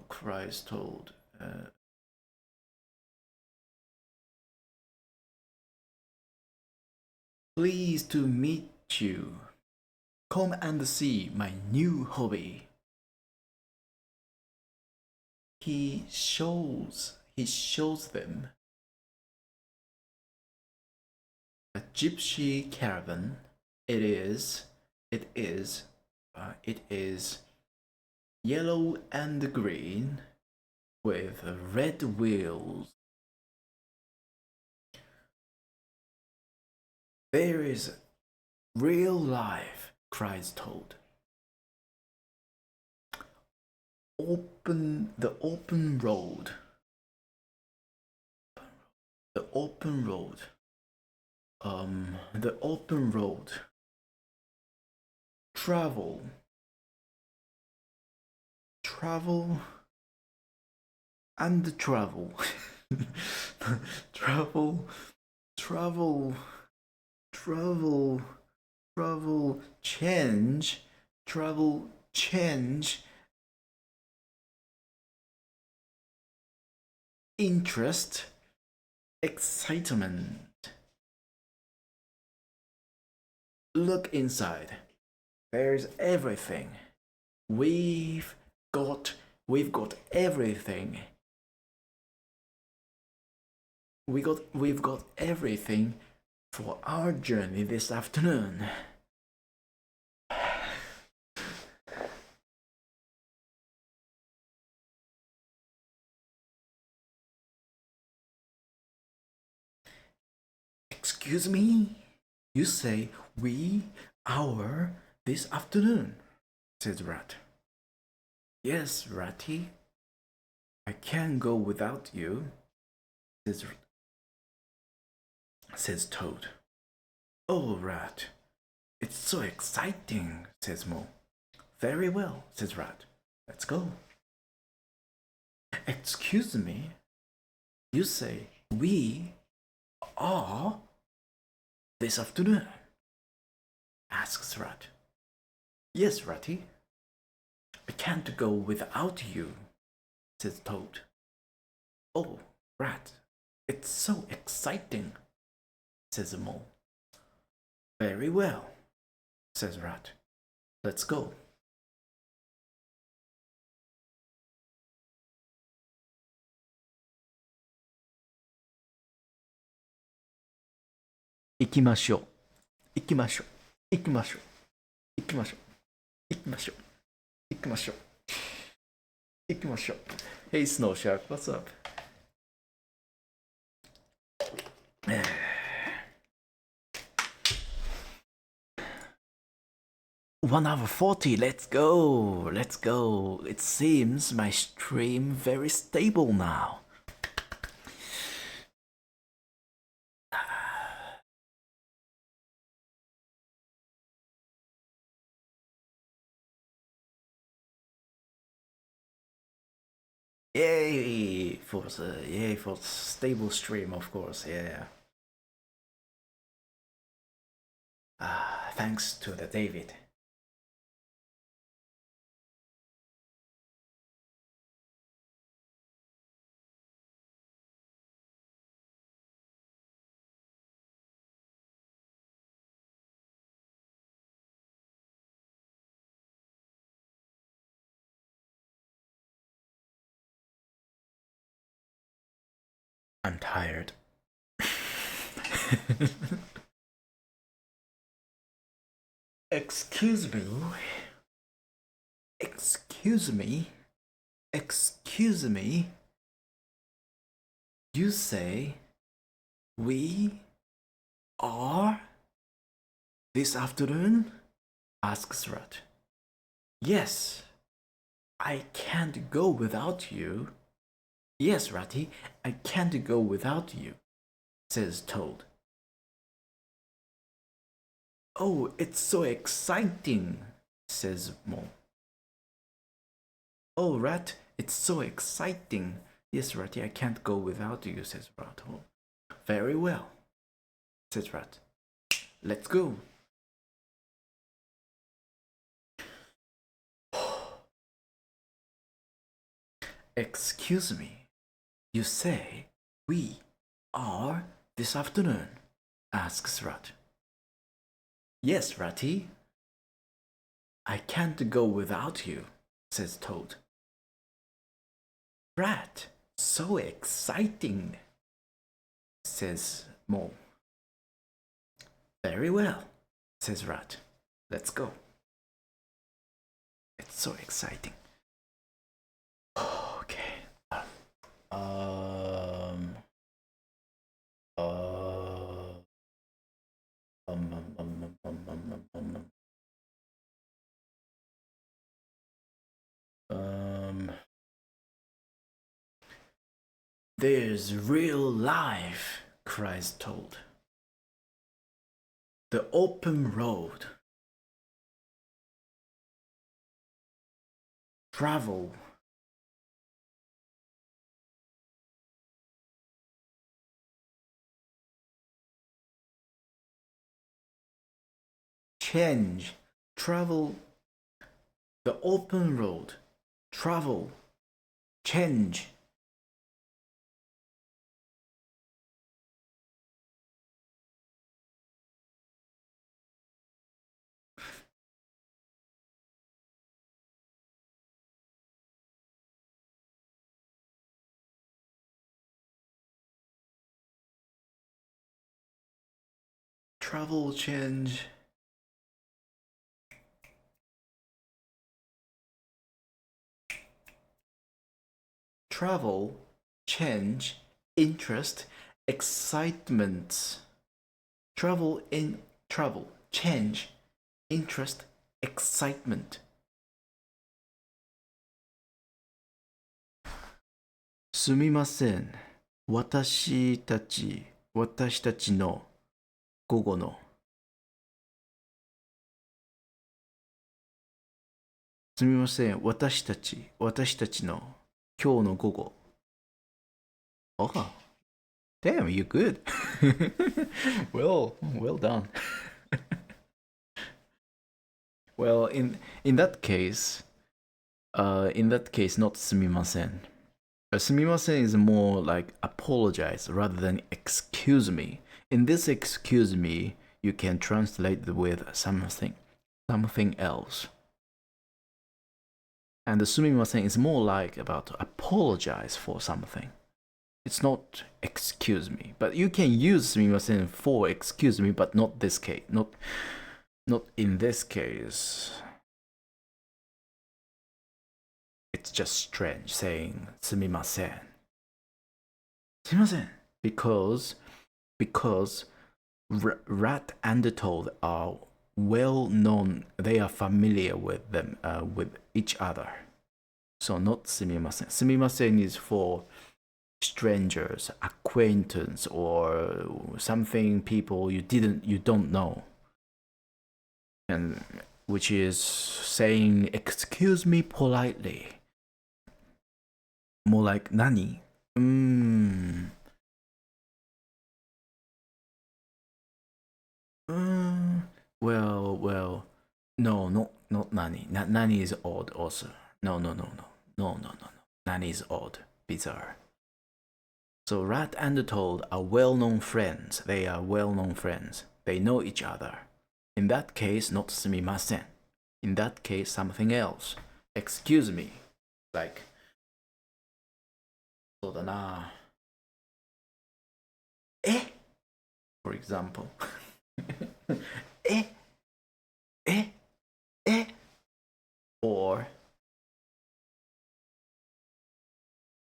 Cries Toad. Pleased to meet you. Come and see my new hobby. He shows them a gypsy caravan. It is yellow and green with red wheels. There is real life, cries Toad. The open road. The open road. The open road. Travel and travel. travel, change, interest, excitement. Look inside. There's everything. We've got everything. We've got everything for our journey this afternoon. Excuse me? You say we, our, this afternoon, says Rat. Yes, Ratty. I can't go without you, says Toad. Oh, Rat, it's so exciting, says Mo. Very well, says Rat. Let's go. Excuse me? You say we are this afternoon? Asks Rat. Yes, Ratty. I can't go without you, says Toad. Oh, Rat, it's so exciting, says the Mole. Very well, says Rat. Let's go. Ikimashou. Ikimashou. Ikimashou. Ikimashou. Ikimashou. Ikimashou. Ikimashou. Hey, Snow Shark, what's up? 1 hour 40, let's go, let's go. It seems my stream very stable now. Yay for stable stream, of course, yeah. Thanks to the David. I'm tired. Excuse me. Excuse me. Excuse me. You say we are this afternoon? Asks Rat. Yes. I can't go without you. Yes, Ratty, I can't go without you, says Toad. Oh, it's so exciting, says Mole. Oh, Rat, it's so exciting. Yes, Ratty, I can't go without you, says Rat. Oh, very well, says Rat. Let's go. Excuse me, you say we are this afternoon? Asks Rat. Yes, Ratty. I can't go without you, says Toad. Rat, so exciting, says Mole. Very well, says Rat. Let's go. It's so exciting. Okay. Um. There's real life, cries Toad. The open road. Travel. Change. Travel. The open road. Travel. Change. Travel change. Travel, change, interest, excitement. Travel in travel, change, interest, excitement. すみません。私たちの午後の。すみません。私たちの今日の午後。Oh, damn, you good. well done. Well, in that case, not すみません. すみません is more like apologize rather than excuse me. In this excuse me, you can translate with something else. And the すみません is more like about apologize for something. It's not excuse me, but you can use すみません for excuse me, but not this case. Not in this case. It's just strange saying すみません. すみません because Rat and Toad are well known. They are familiar with them with each other. So not すみません. すみません is for strangers, acquaintance, or something people you don't know. And which is saying excuse me politely. More like 何? Well, no, not Nani. Nani is odd also. No. Nani is odd, bizarre. So Rat and Toad are well-known friends. They are well-known friends. They know each other. In that case, not すみません. In that case, something else. Excuse me. Like, そうだな。for example. え、え, or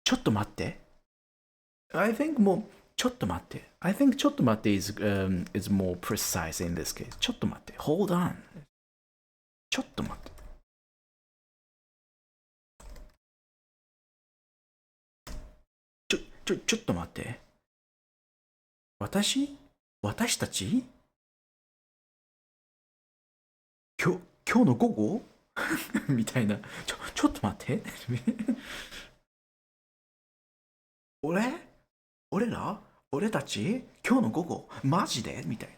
ちょっと待って。I think もうちょっと待って。I think ちょっと待って is more precise in this case. ちょっと待って。Hold on. ちょっと待って。ちょっと待って。私たち今日の午後みたいな。ちょっと待って。俺たち今日の午後マジでみたいな。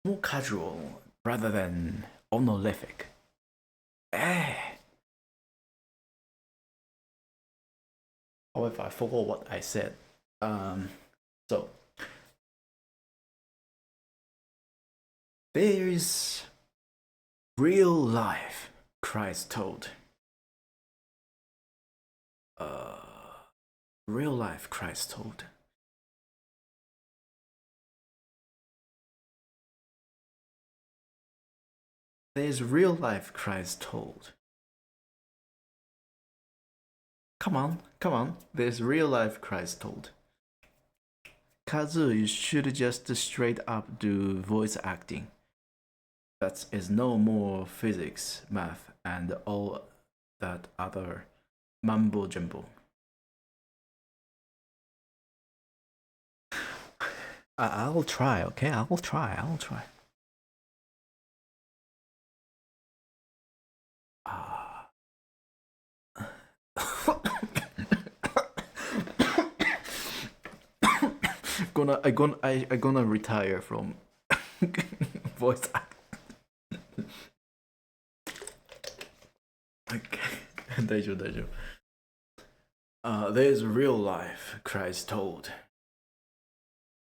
more casual rather than honorific. However, I forgot what I said. So there is real life, Christ told. Real life, Christ told. There's real life, Christ told. Come on. There's real life, Christ told. Kazu, you should just straight up do voice acting. That is no more physics, math, and all that other mumbo jumbo. I'll try, okay? I'll try. I gonna retire from voice acting. Okay, 大丈夫。There's real life, Christ told.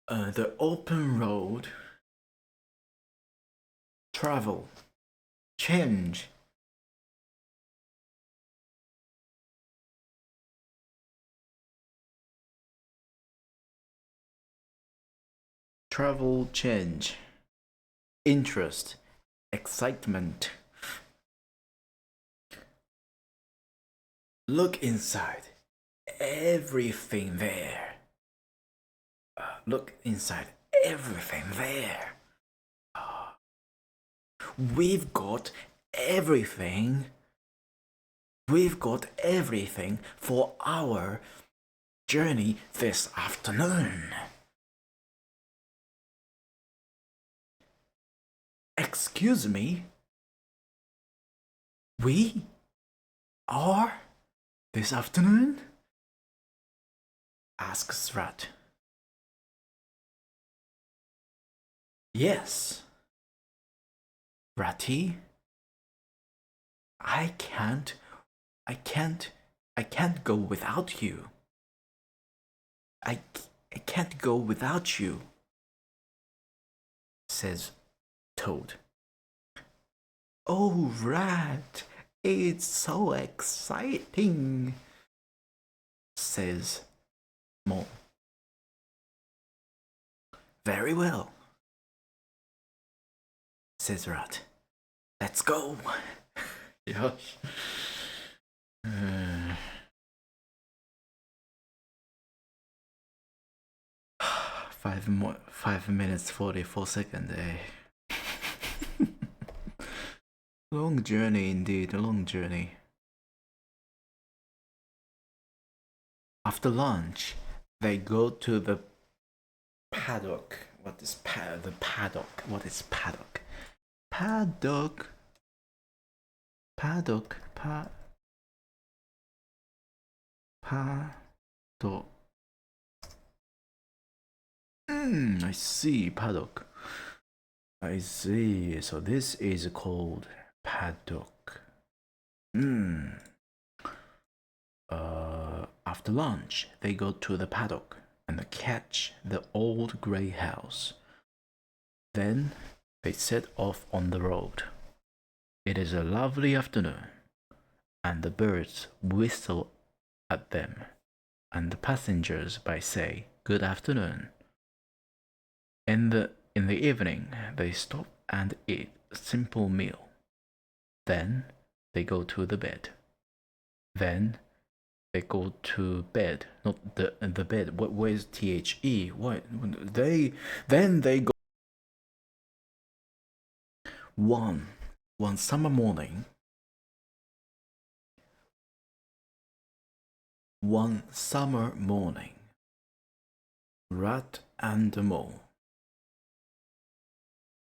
The open road, travel, change. Travel, change, interest, excitement. Look inside, everything there. Look inside, everything there. We've got everything. We've got everything for our journey this afternoon. Excuse me? We are this afternoon? Asks Rat. Yes. Ratty? I can't go without you. I can't go without you, says Toad. Oh, Rat, it's so exciting, says Mole. Very well, says Rat. Let's go. Yes. 5 minutes 44 seconds, eh? Long journey indeed, a long journey. After lunch, they go to the paddock. What is the paddock? What is paddock? Paddock. Paddock. Paddock. I see, paddock. I see. So this is called paddock. After lunch, they go to the paddock and catch the old grey house. Then they set off on the road. It is a lovely afternoon, and the birds whistle at them, and the passengers by say good afternoon, In the evening, they stop and eat a simple meal. Then they go to the bed. Then they go to bed, not the bed. Where's the? What they go. One summer morning. One summer morning, Rat and the Mole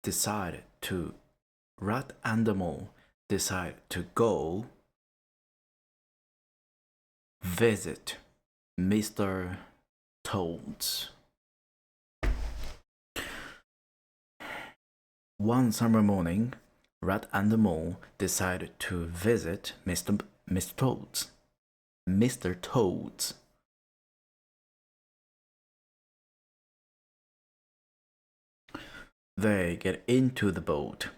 decided to go visit Mr. Toad's. One summer morning, Rat and the Mole decided to visit Mr. Toad's. Mr. Toad's. They get into the boat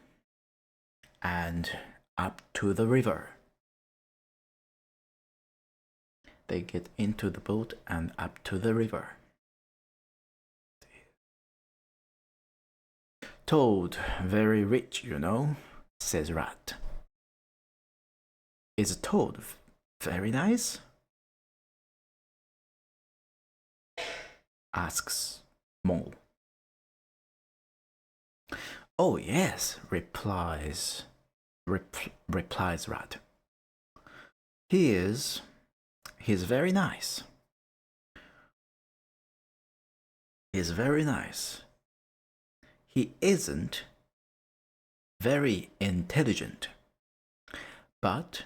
and up to the river. They get into the boat and up to the river. Toad, very rich, you know, says Rat. Is Toad very nice? Asks Mole. Oh yes, replies Rat. He's very nice. He's very nice. He isn't very intelligent, but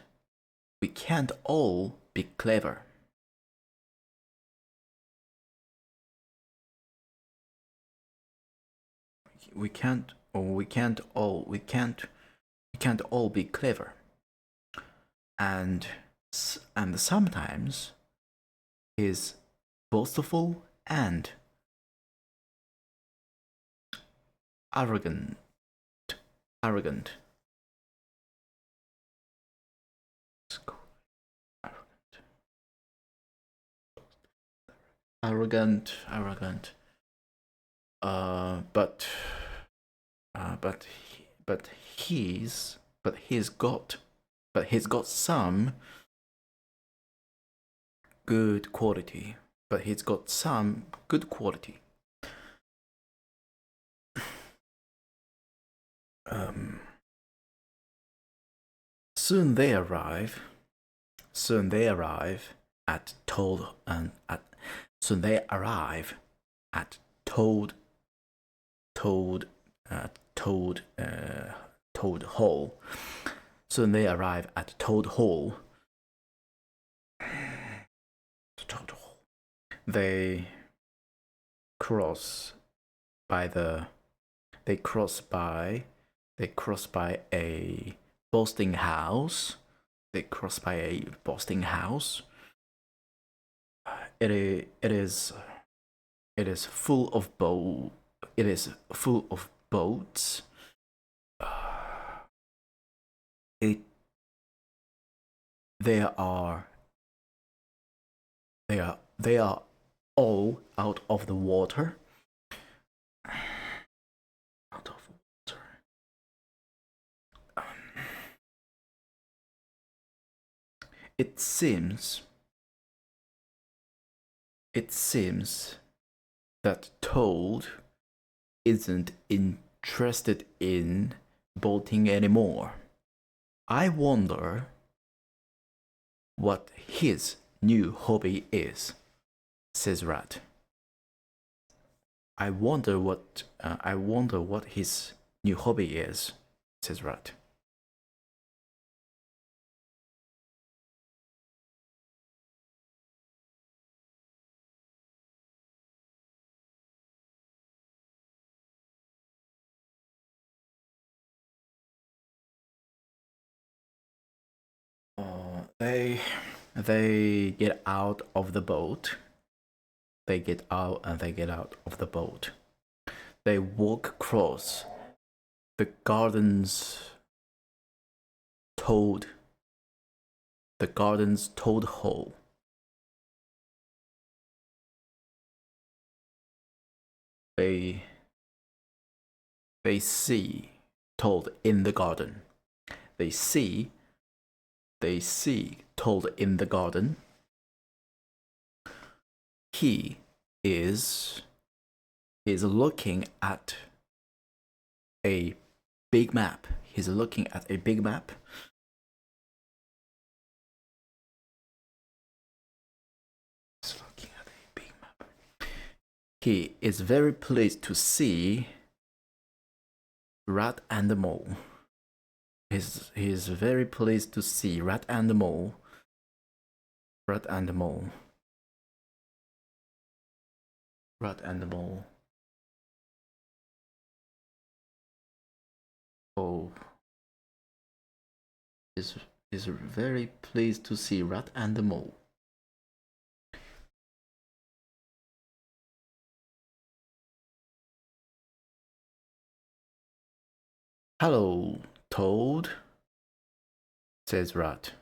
we can't all be clever. We can't all be clever. And sometimes he's boastful and arrogant. Arrogant. But he's got some good quality. Soon they arrive at Toad Hall. Soon they arrive at Toad Hall. They cross by a boasting house. It is full of boats. They are all out of the water. It seems that Toad isn't interested in boating anymore. I wonder what his new hobby is, says Rat. I wonder what his new hobby is, says Rat. They get out of the boat. They get out of the boat. They walk across the garden's toad hole. They see, told in the garden. They see, told in the garden. He is looking at a big map. He's looking at a big map. He's looking at a big map. He is very pleased to see Rat and the Mole. He's very pleased to see Rat and the Mole. Rat and the Mole. Rat and the Mole. Oh. Is very pleased to see Rat and the Mole. Hello, Toad, says Rat.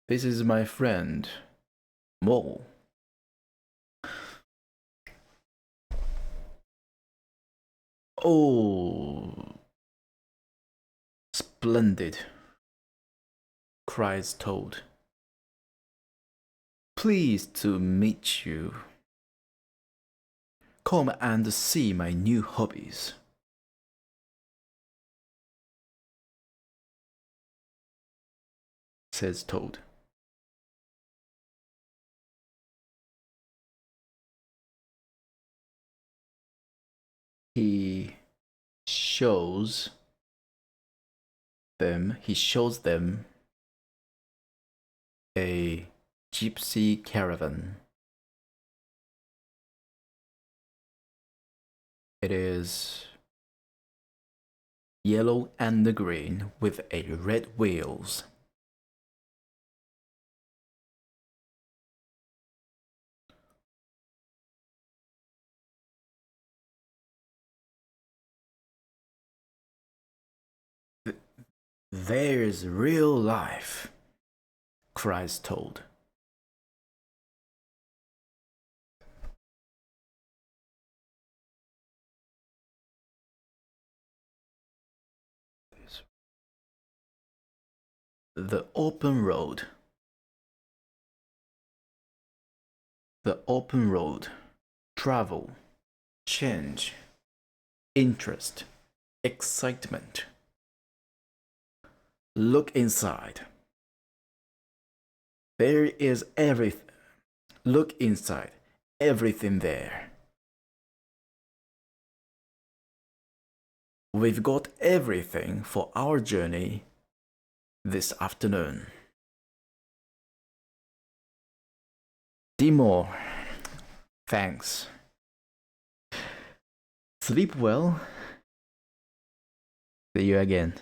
This is my friend, Mole. Oh, splendid, cries Toad. Pleased to meet you. Come and see my new hobbies. Says Toad. He shows them a gypsy caravan. It is yellow and green with a red wheels. There's real life, cries Toad. The open road. The open road. Travel. Change. Interest. Excitement. Look inside. There is everything. Look inside. Everything there. We've got everything for our journey this afternoon. Demo, thanks. Sleep well. See you again.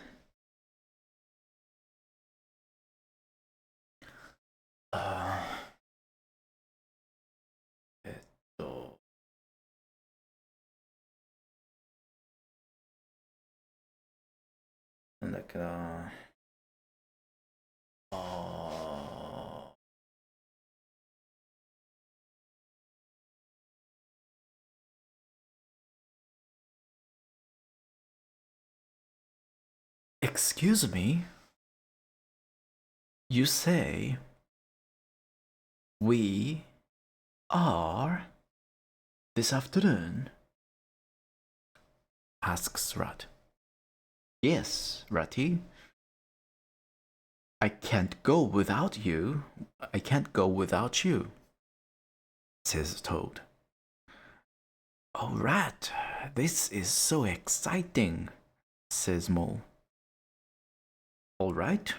Excuse me? You say we are this afternoon? Asks Rat. Yes, Ratty. I can't go without you. I can't go without you, says Toad. Oh, Rat, this is so exciting, says Mole. All right,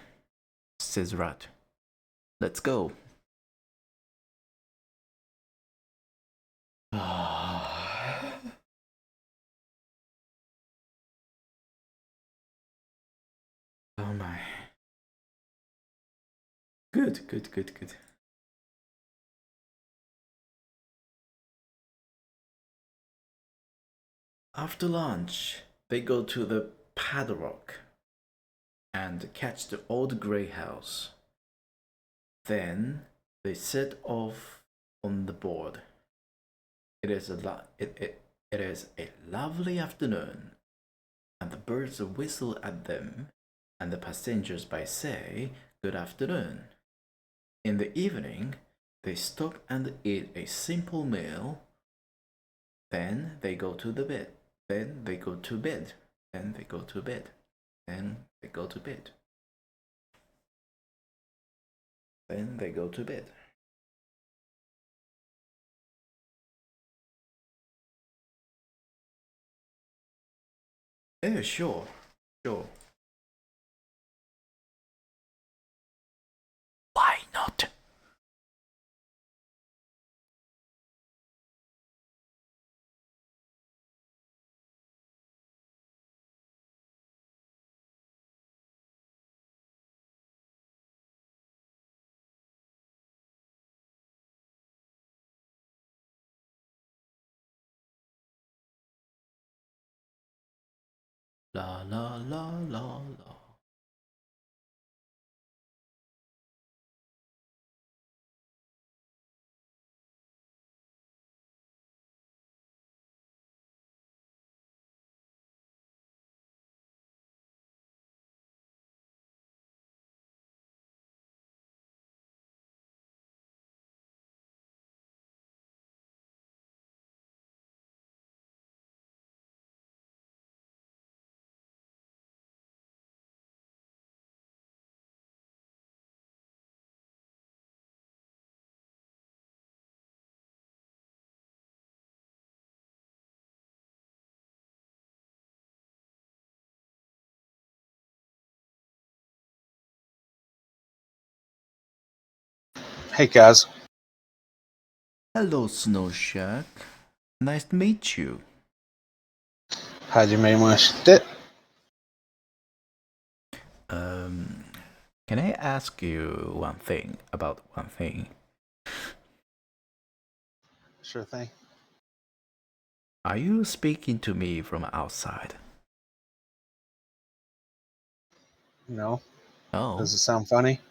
says Rat. Let's go. Oh my. Good, good, good, good. After lunch, they go to the paddock and catch the old grey house. Then they set off on the board. It is a It is a lovely afternoon, and the birds whistle at them, and the passengers by say good afternoon. In the evening, they stop and eat a simple meal. Then they go to the bed. Then they go to bed. Then they go to bed. Then they go to bed. Then they go to bed. Yeah, sure. Sure. Why not? La la la la la. Hey guys, Hello, Snow Shack. Nice to meet you. はじめまして。Can I ask you one thing about one thing? Sure thing. Are you speaking to me from outside? No. Oh, Does it sound funny?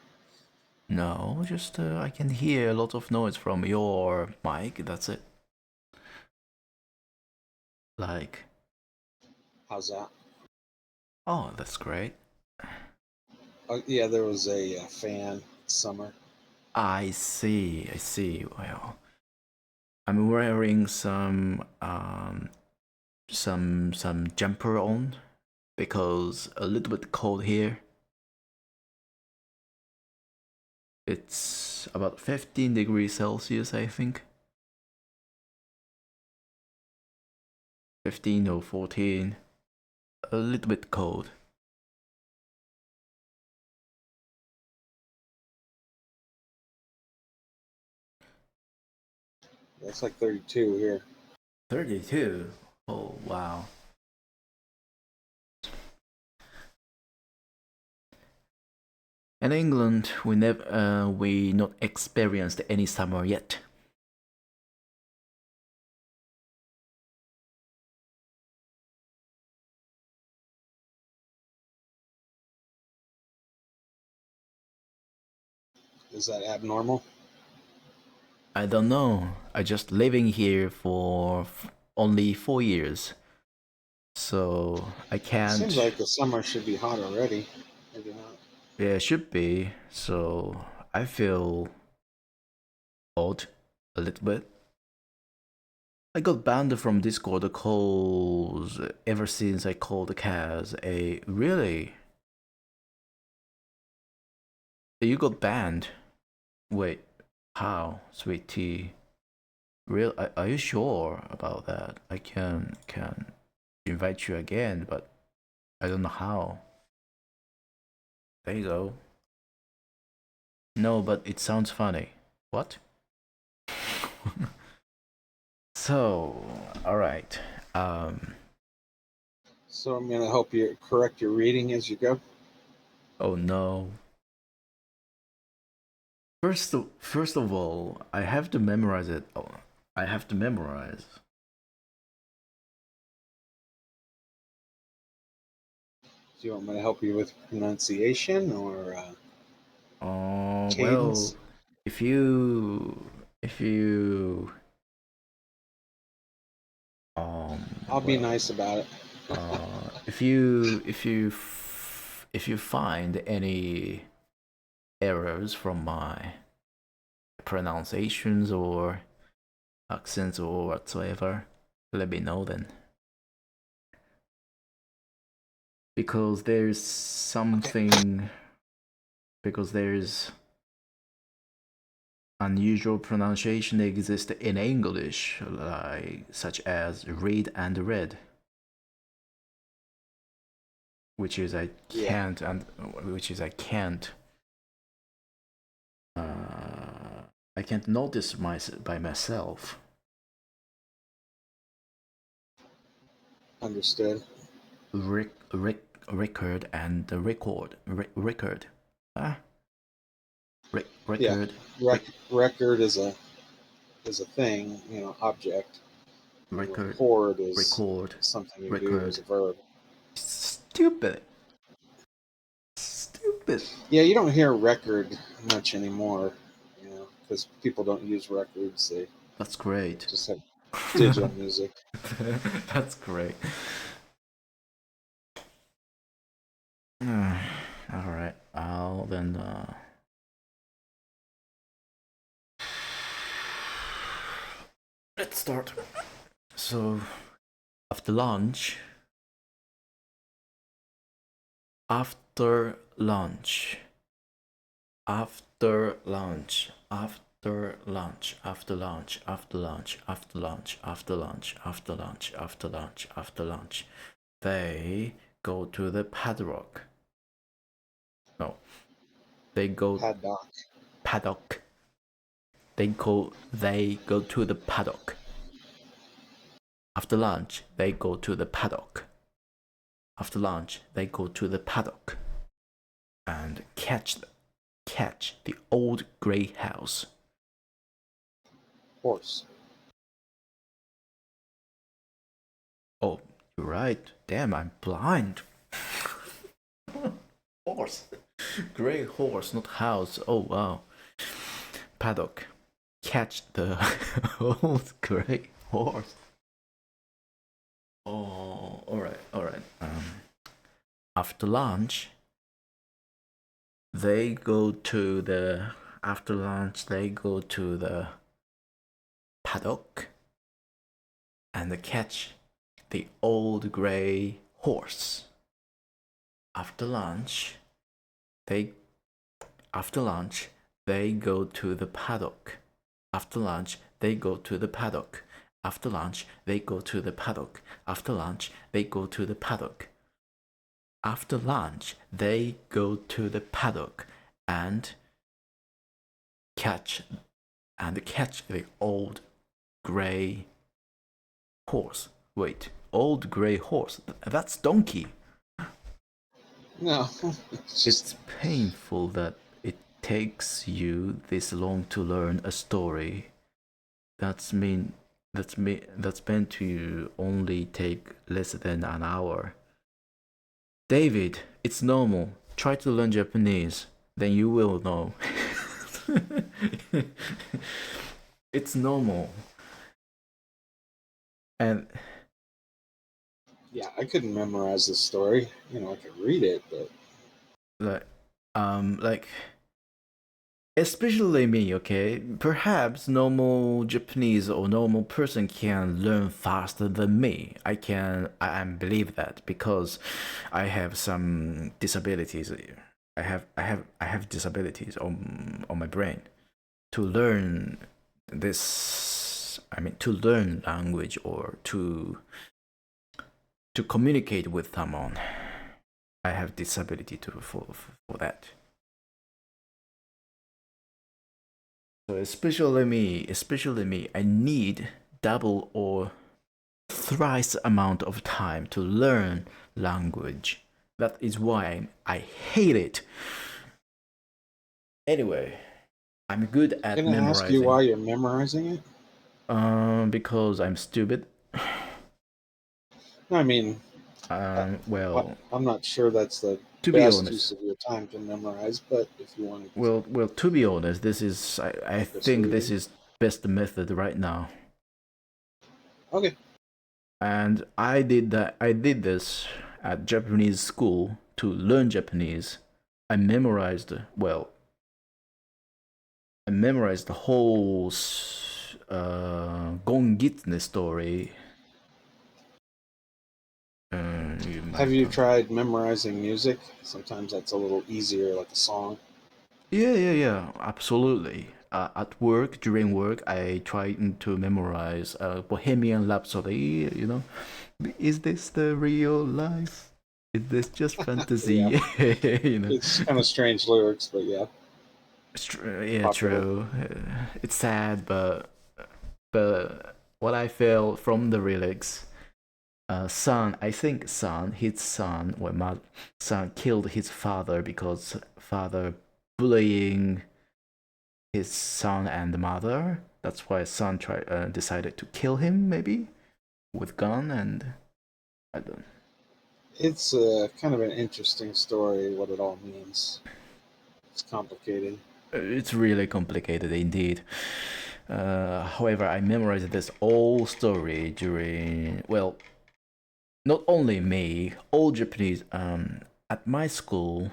no, just I can hear a lot of noise from your mic, that's it. Like, How's that? oh, that's great. Oh, yeah, there was a fan summer. I see, I see. Well, I'm wearing some jumper on because a little bit cold here. It's about 15 degrees Celsius, I think. 15 or 14. A little bit cold. It's like 32 here. 32. Oh, wow. In England, we not experienced any summer yet. Is that abnormal? I don't know. I just living here for only 4 years, so I can't. Seems like the summer should be hot already. Maybe not. Yeah, it should be. So I feel odd a little bit. I got banned from Discord calls ever since I called Kaz a really. You got banned. Wait, how, sweet tea? Real? Are you sure about that? I can invite you again, but I don't know how. There you go. No, but it sounds funny. What? So, all right. So I'm gonna help you correct your reading as you go. Oh no. First of all, I have to memorize it. Oh, I have to memorize. Do you want me to help you with pronunciation or Oh well, cadence? if you I'll be Well, nice about it. if you find any errors from my pronunciations or accents or whatsoever, let me know then. Because there's something, because there's unusual pronunciation exists in English, like such as read and read, which is I Yeah. can't, and which is I can't. I can't notice by myself. Understood. Record and record. Ah, Yeah. record. Record is a thing, object, and Record. record is Record. something you do as Record. a verb. Stupid. Stupid. Yeah, you don't hear record much anymore, because people don't use records. They That's great. just have digital music. That's great. All right. I'll then. Let's start. So, after lunch. After lunch. After lunch. After lunch. After lunch. After lunch. After lunch. After lunch. After lunch. After lunch. After lunch. They go to the paddock. No. They go Paddock. paddock. They go to the paddock. After lunch, they go to the paddock. After lunch, they go to the paddock and catch the old grey house. Horse. Oh, you're right. Damn, I'm blind. Horse. Grey horse, not house. Oh, wow. Paddock. Catch the old grey horse. Oh, alright, alright. After lunch, they go to the paddock and catch the old grey horse. After lunch, they go to the paddock. After lunch, they go to the paddock. After lunch, they go to the paddock. After lunch, they go to the paddock. After lunch, they go to the paddock and catch the old grey horse. Wait, old grey horse? That's donkey. No, It's painful that it takes you this long to learn a story. That's meant to only take less than an hour. David, it's normal. Try to learn Japanese, then you will know. It's normal. And yeah, I couldn't memorize this story. I could read it, but like especially me, okay? Perhaps normal Japanese or normal person can learn faster than me. I believe that because I have some disabilities. I have disabilities on my brain to learn this. I mean, to learn language or to communicate with someone. I have disability for that. So especially me, I need double or thrice amount of time to learn language. That is why I hate it. Anyway, I'm good at can I ask you memorizing. why you're memorizing it? Because I'm stupid. No, I mean, Well, I'm not sure that's the to be best use honest, of your time to memorize, but if you want to well, to be honest, this is I practice think this reading. is best method right now. Okay. And I did that. I did this at Japanese school to learn Japanese. I memorized well. I memorized the whole Gongitsune story. You Have might. you tried memorizing music? Sometimes that's a little easier, like a song. Yeah. Absolutely. At work, during work, I tried to memorize Bohemian Rhapsody. You know, is this the real life? Is this just Yeah, fantasy? you know. it's kind of strange lyrics, but yeah, Yeah, popular. true. It's sad, but what I feel from the lyrics, son, I think son, his son, son killed his father because father bullying his son and mother. That's why son decided to kill him, maybe with gun, and I don't. It's kind of an interesting story, what it all means. It's complicated. It's really complicated indeed. However, I memorized this whole story during, well, not only me, all Japanese at my school,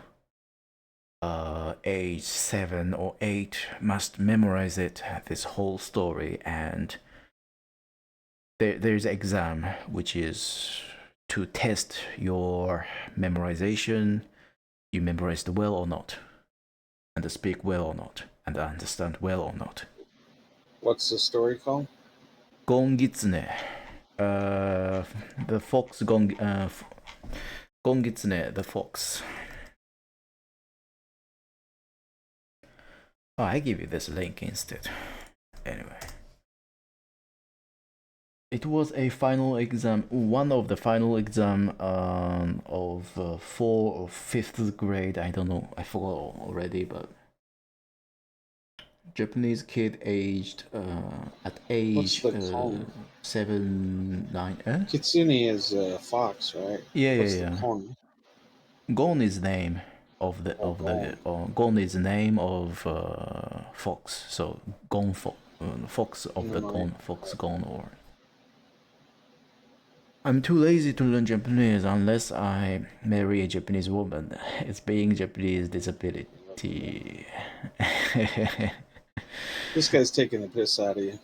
age 7 or 8 must memorize this whole story, and there's exam which is to test your memorization, you memorized well or not, and speak well or not, and understand well or not. What's the story called? Gongitsune, uh, the fox Gongitsune, the fox. Oh, I give you this link instead. Anyway, it was a final exam, one of the final exam of 4th or 5th grade. I don't know, I forgot already, but Japanese kid aged at What's age the kon? 7, 9. Kitsune is a fox, right? What's the Yeah. kon? Gon is name Oh, gon. Gon is the name of fox. So Gon fox of the Right. Gon fox Gon or. I'm too lazy to learn Japanese unless I marry a Japanese woman. It's being Japanese disability. This guy's taking the piss out of you.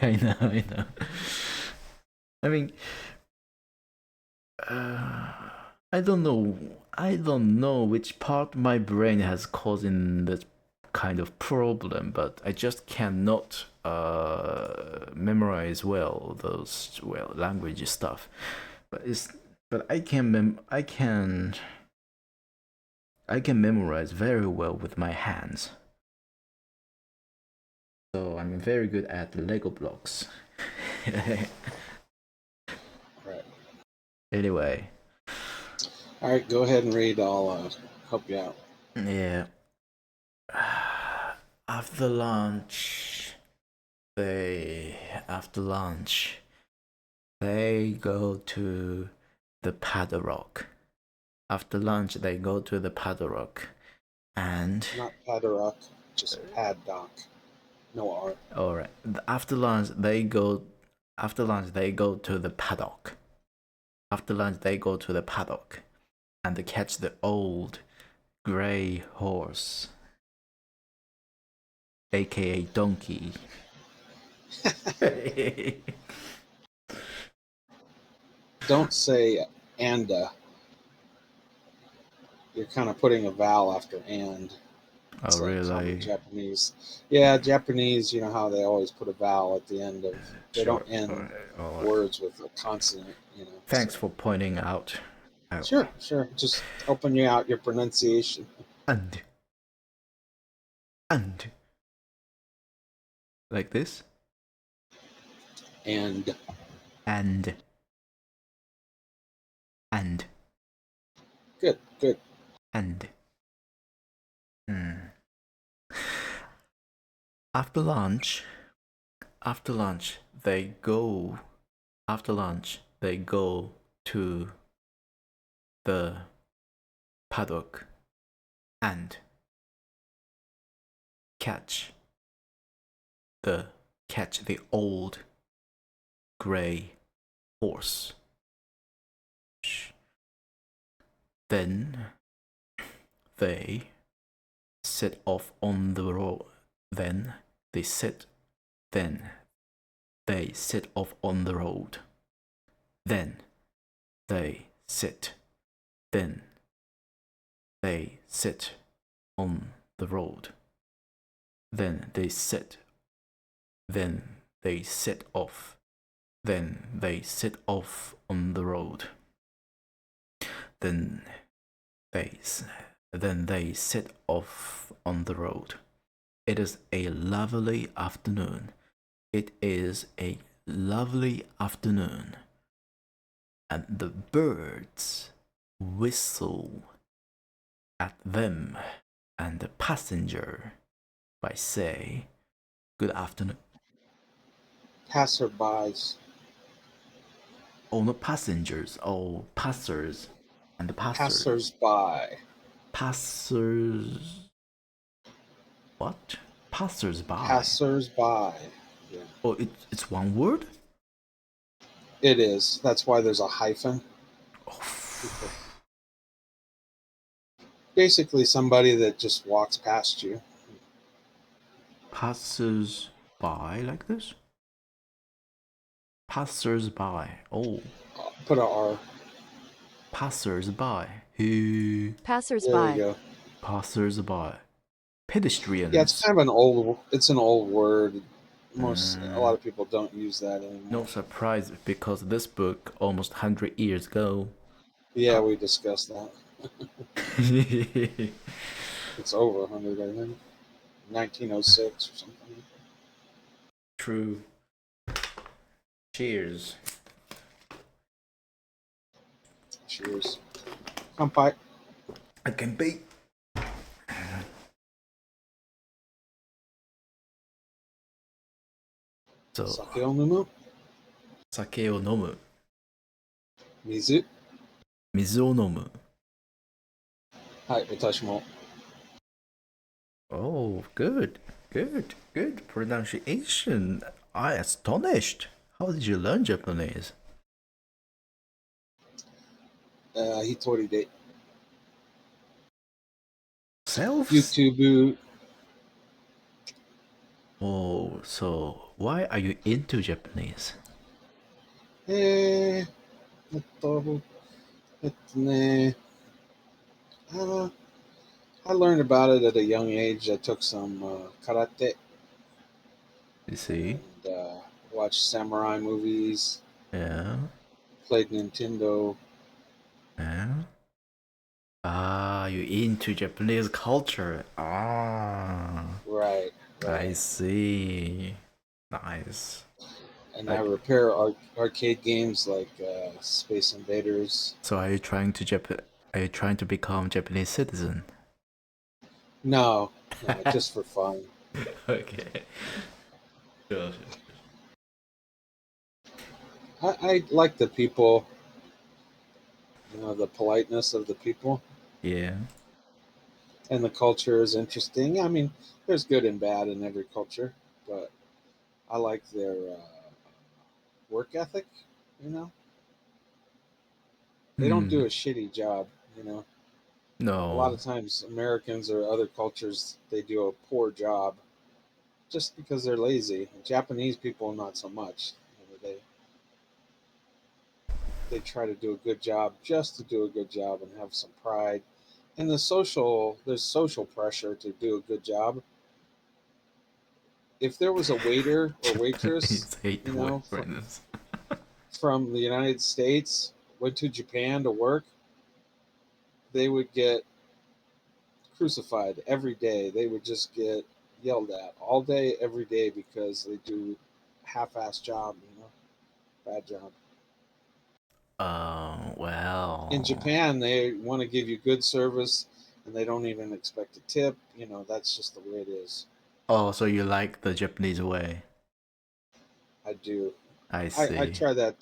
I know. I mean, I don't know. I don't know which part my brain has causing that kind of problem, but I just cannot memorize well those language stuff. But I can memorize very well with my hands. So I'm very good at Lego blocks. Right. Anyway, All right, go ahead and read. I'll help you out. yeah. After lunch, after lunch they go to the paddock. After lunch they go to the paddock, and Not paddock, just paddock. No R. all right. After lunch they go. After lunch they go to the paddock. After lunch they go to the paddock, and catch the old gray horse, aka donkey. Don't say anda. You're kind of putting a vowel after and. Oh It's like common really? Japanese. Yeah, Japanese, you know how they always put a vowel at the end of, they Sure. don't end All right. words with a consonant, so. Thanks for pointing out. Oh. Sure. Just helping you out your pronunciation. And and like this. And And and good. and. Hmm. After lunch, after lunch they go. After lunch they go to the paddock and catch catch the old gray horse. Then they set off on the road. Then they set off on the road. Then they set on the road. Then they set off. Then they set off on the road. Then they set off on the road. It is a lovely afternoon. It is a lovely afternoon. And the birds whistle at them, and the passenger by say, good afternoon. Passerbys. Oh, not passengers. Oh, passers. And the passers. Passers-by. Passers. What? Passers-by. Passers-by. Yeah. Oh, it's one word? It is. That's why there's a hyphen. Oh. Basically, somebody that just walks past you. Passers-by like this? Passers-by. Oh. Put a R. Passers-by. Who? There Passers-by. you go. Passers-by. Pedestrians. Yeah, it's kind of an old. It's an old word. A lot of people don't use that anymore. No surprise, because this book almost 100 years ago. Yeah, we discussed that. It's over 100, I think. 1906 or something. True. Cheers. Cheers. Kanpai. I can be. So, 酒を飲む。酒を飲む。水。水を飲む。はい、私も。Oh, good pronunciation. I astonished. How did you learn Japanese? 一人で。Self? YouTube. Oh, so why are you into Japanese? えっね。I learned about it at a young age. I took some karate. You see? And watched samurai movies. Yeah. Played Nintendo. Yeah. Ah, you're into Japanese culture. Ah. Right. I see. Nice. And I repair arcade games like Space Invaders. So are you trying to become Japanese citizen? No, just for fun. Okay. Sure. I like the people, the politeness of the people. Yeah. And the culture is interesting. I mean, there's good and bad in every culture, but I like their work ethic, They don't do a shitty job, No. A lot of times Americans or other cultures, they do a poor job just because they're lazy. Japanese people, not so much. They try to do a good job just to do a good job and have some pride. And there's social pressure to do a good job. If there was a waiter or waitress, from the United States went to Japan to work, they would get crucified every day. They would just get yelled at all day, every day, because they do half-ass job, bad job. Well. In Japan, they want to give you good service, and they don't even expect a tip. That's just the way it is. Oh, so you like the Japanese way? I do. I see. I try to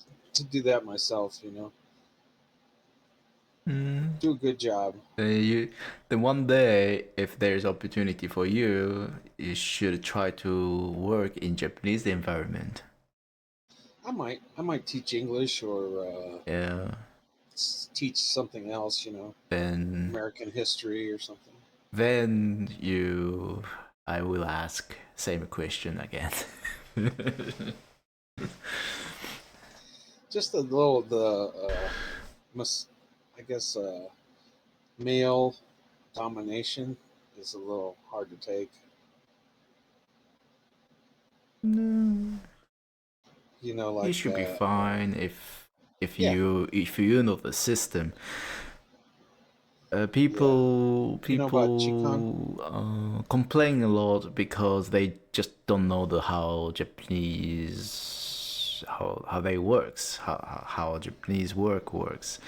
do that myself. Do a good job. Then one day, if there's opportunity for you, you should try to work in Japanese environment. I might teach English or Yeah. teach something else. You know, Then American history or something. I will ask same question again. Just a little I guess male domination is a little hard to take. No. You know, You like should be fine yeah, if you know the system. yeah. You know about Chikon? People complain a lot because they just don't know the how they works how Japanese works.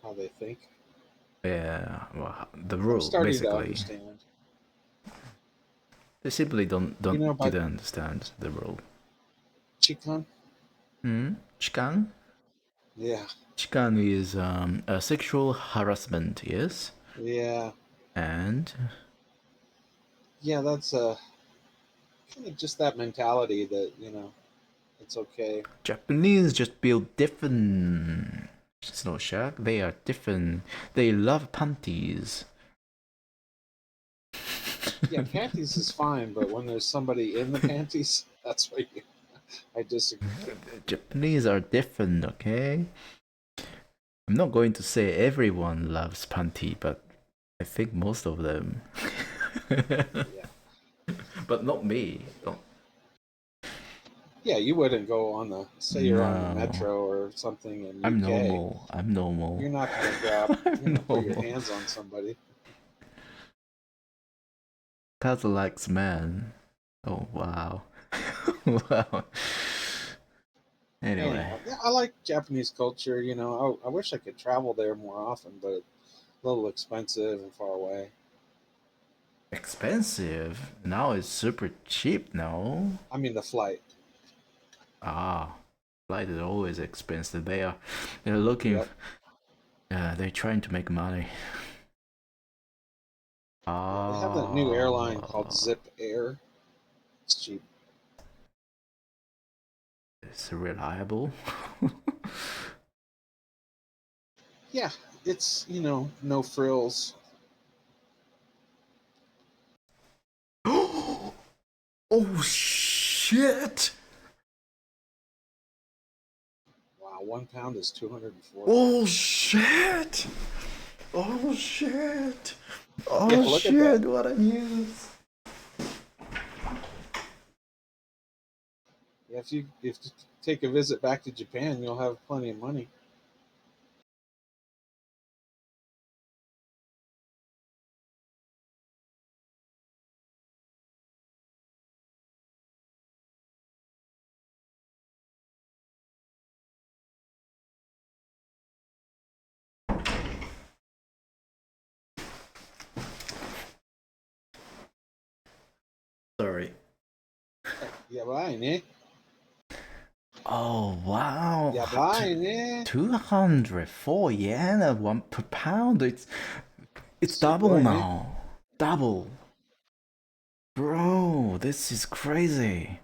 How they think? Yeah, well, the I'm rule starting to basically. understand. They simply You know don't about didn't understand the rule. Chikon? Hmm? Chikan? Yeah, Chikan is a sexual harassment, yes, yeah, and yeah. That's kind of just that mentality that it's okay. Japanese just build different. Snow Shack. They are different. They love panties. Yeah, panties is fine, but when there's somebody in the panties, that's where I disagree. Japanese are different, okay? I'm not going to say everyone loves panty, but I think most of them. Yeah, But not me. Don't. yeah. You wouldn't go on say you're on the No, metro or something in I'm UK. normal. I'm normal. You're not gonna you're I'm not put your normal. hands on somebody. Kazu likes man. Oh wow. Wow. Anyway, Anyhow, yeah, I like Japanese culture. You know, I wish I could travel there more often, but it's a little expensive and far away. expensive. Now it's super cheap now. I mean, the flight. Ah, flight is always expensive. They're looking. Yep. They're trying to make money. Yeah, they have that new airline called Ah, Zip Air. It's cheap. it's reliable. Yeah, it's no frills. Oh shit! Wow, 1 pound is 204 Oh grams. shit! Oh shit! Yeah, Oh look at that. shit! What a news! Yeah, if you take a visit back to Japan, you'll have plenty of money. Sorry. Yeah, bye, ne? Oh wow! Yeah, bye, ne? 204 yen at one per pound. It's double Sugoi, ne? now. Double. Bro, this is crazy.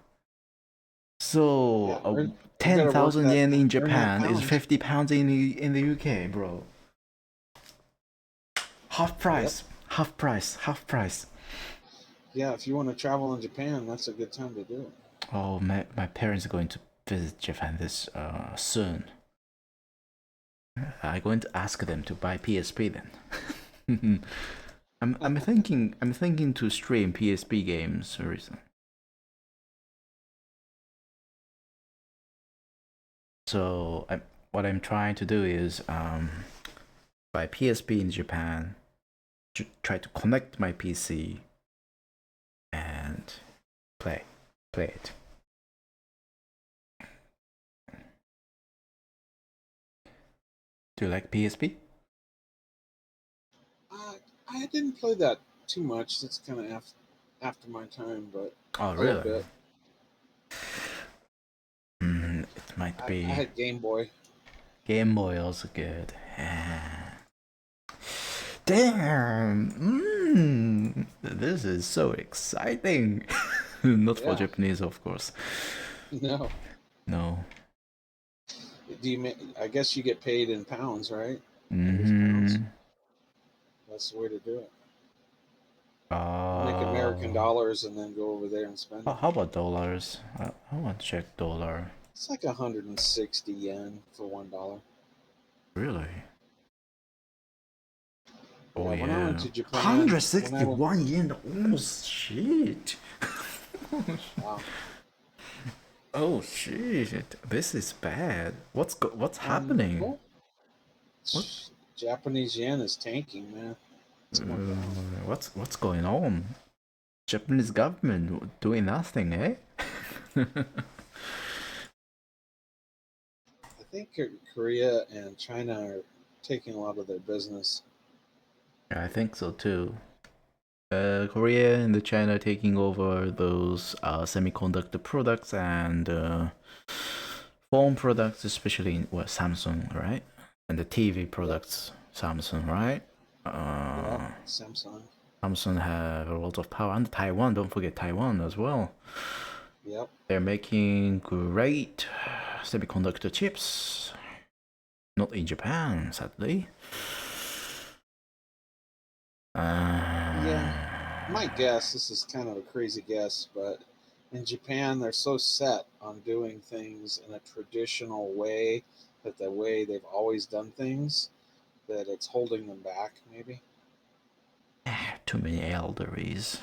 So, Yeah, you better work 10,000 yen in earn that Japan is pound. 50 pounds in the UK, bro. Half Yep. price. Half price. Half price. Yeah, if you want to travel in Japan, that's a good time to do it. Oh, my parents are going to visit Japan this soon. I'm going to ask them to buy PSP then. I'm thinking to stream PSP games recently. So what I'm trying to do is buy PSP in Japan, try to connect my PC and play it. Do you like PSP? Uh, I didn't play that too much. It's kind of after my time, but Oh, a little really? bit. It might I be had Game Boy. Game Boy also good. Damn! This is so exciting. Not for Yeah, Japanese, of course. no. No. I guess you get paid in pounds, right? English pounds. Mm-hmm. That's the way to do it. Make American Uh, dollars and then go over there and spend it. how about dollars? I want to check dollar. It's like 160 yen for $1. Really? Oh Yeah, when I went yeah. to Japan, when I went, 161 yen. Oh shit. wow, Oh shit. This is bad. What's happening? well, What Japanese yen is tanking, man. It's going down. what's going on? Japanese government doing nothing, eh? I think Korea and China are taking a lot of their business. I think so too. Korea and the China taking over those semiconductor products and phone products, especially in Samsung, right? And the TV Yep, products, Samsung, right? yep, Samsung. Samsung have a lot of power, and Taiwan. Don't forget Taiwan as well. Yep. They're making great semiconductor chips. Not in Japan, sadly. Yeah, my guess, this is kind of a crazy guess, but in Japan, they're so set on doing things in a traditional way, that the way they've always done things, that it's holding them back, maybe. Too many elderlies.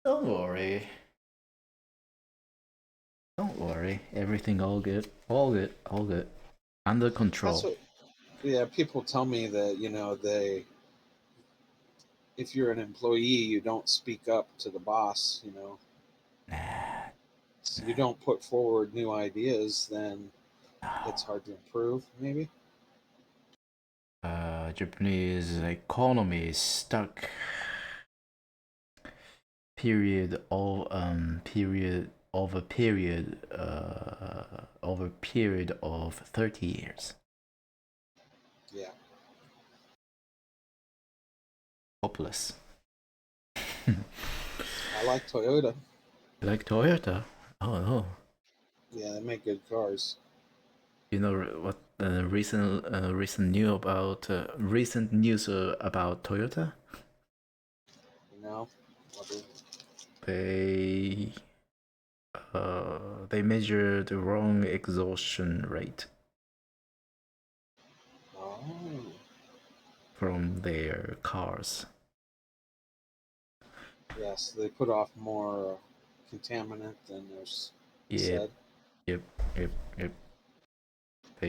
Don't worry. Don't worry. Everything all good. All good. All good. Under That's control. what, yeah, people tell me that, if you're an employee, you don't speak up to the boss, so you don't put forward new ideas, then it's hard to improve, maybe. Japanese economy is stuck. Over period of 30 years. Yeah. Hopeless. I like Toyota. You like Toyota? Oh no. Yeah, they make good cars. You know what recent news about Toyota? You know, What is it? They they measure the wrong exhaustion rate Oh, from their cars. yes, they put off more contaminant than there's Yep, said. yep, yep, yep.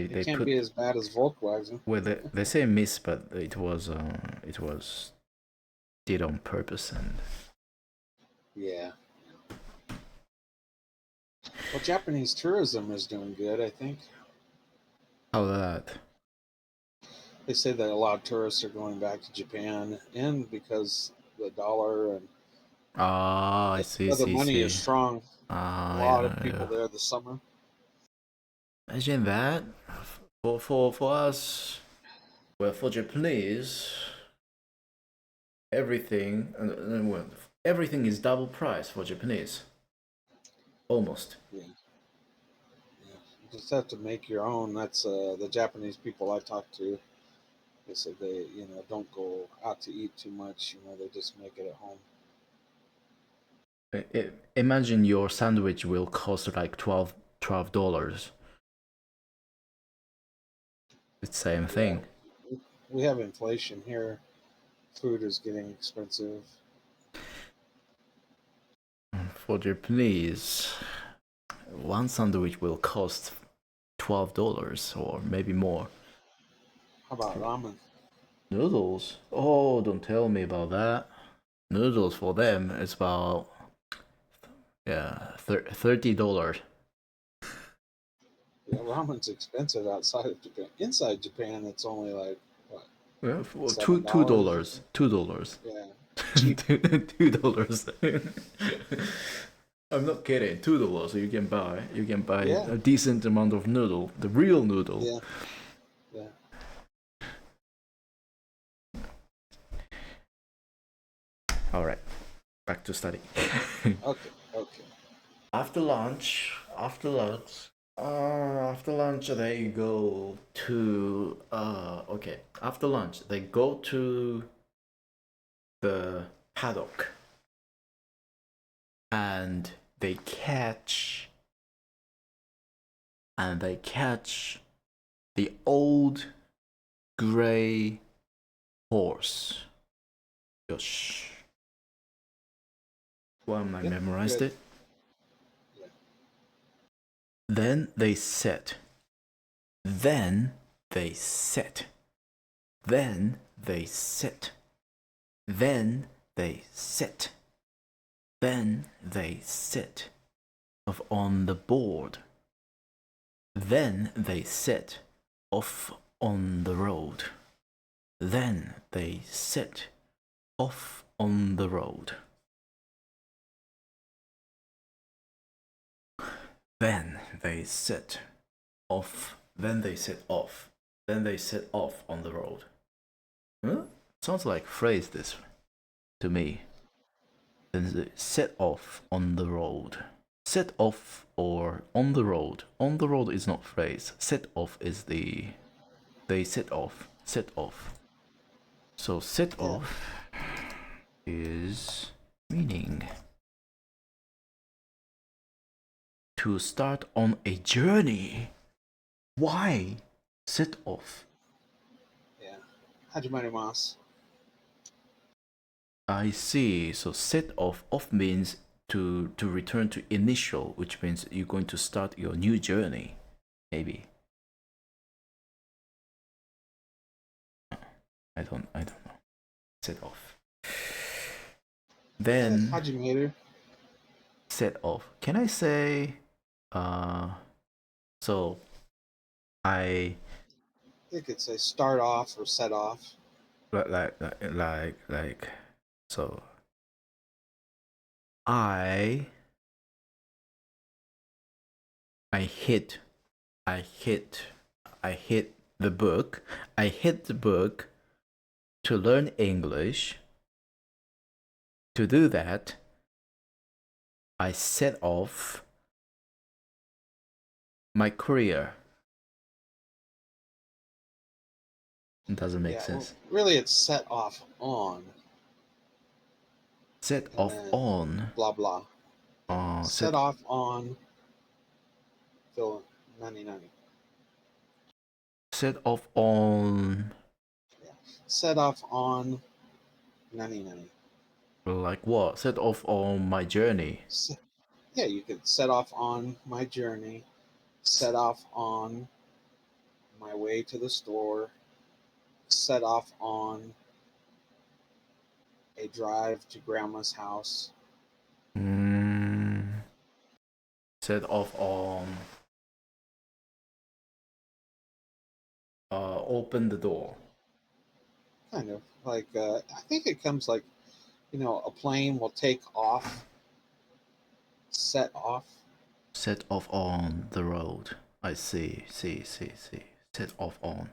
It They can't put be as bad as Volkswagen. well they say miss, but it was did on purpose. And Yeah. Well, Japanese tourism is doing good, I think. how that? They say that a lot of tourists are going back to Japan, and because the dollar and Ah, I see, the see, money is see. strong, a Ah, lot of yeah, people yeah. there this summer. Imagine that. For us, well, for Japanese, everything well, everything is double price for Japanese. Almost. Yeah. Yeah. You just have to make your own. That's the Japanese people I talked to. They said they, don't go out to eat too much. They just make it at home. Imagine your sandwich will cost like $12. It's same Yeah, thing. we have inflation here. Food is getting expensive. For Japanese, one sandwich will cost $12 or maybe more. How about ramen? Noodles? Oh, don't tell me about that. Noodles for them is about yeah $30. Yeah, ramen's expensive outside of Japan. Inside Japan, it's only like what, Yeah, for two $7 or dollars, something. $2, Yeah, cheap. $2. I'm not kidding. $2 you can buy Yeah, a decent amount of noodle, the real noodle. yeah, yeah. All right. back to study. Okay, okay. After lunch, after lunch they go to okay. After lunch they go to the paddock and they catch the old gray horse. Yosh. Well, I Yep, memorized good. it. Yeah. Then they sit. Then they sit. Then they sit. Then they sit. Then they sit. Of on the board. Then they sit. Off on the road. Then they sit. Off on the road. Then they sit off. Then they sit off. Then they set off on the road. Huh? Sounds like phrase this to me. Then they set off on the road. Set off or on the road. On the road is not phrase. Set off is the they set off. Set off. So set Yeah. off is meaning to start on a journey. Why set off? Yeah. Hajimarimasu. I see. So set off means to return to initial, which means you're going to start your new journey. Maybe. I don't know. Set off. Then Hajimaru. set off. Can I say so I You could say start off or set off. like so I hit the book. I hit the book to learn English. To do that, I set off my career. It doesn't make sense. Well, really, it's set off on. Set And off then on. blah blah. Set Set off on. Phil 9090. set off on. Yeah. Set off on 9090. Like what? Set off on my journey. Yeah, you could set off on my journey. Set off on my way to the store. Set off on a drive to grandma's house. Set off on. Open the door. Kind of like I think it comes like, a plane will take off, set off. Set off on the road. I see. Set off on.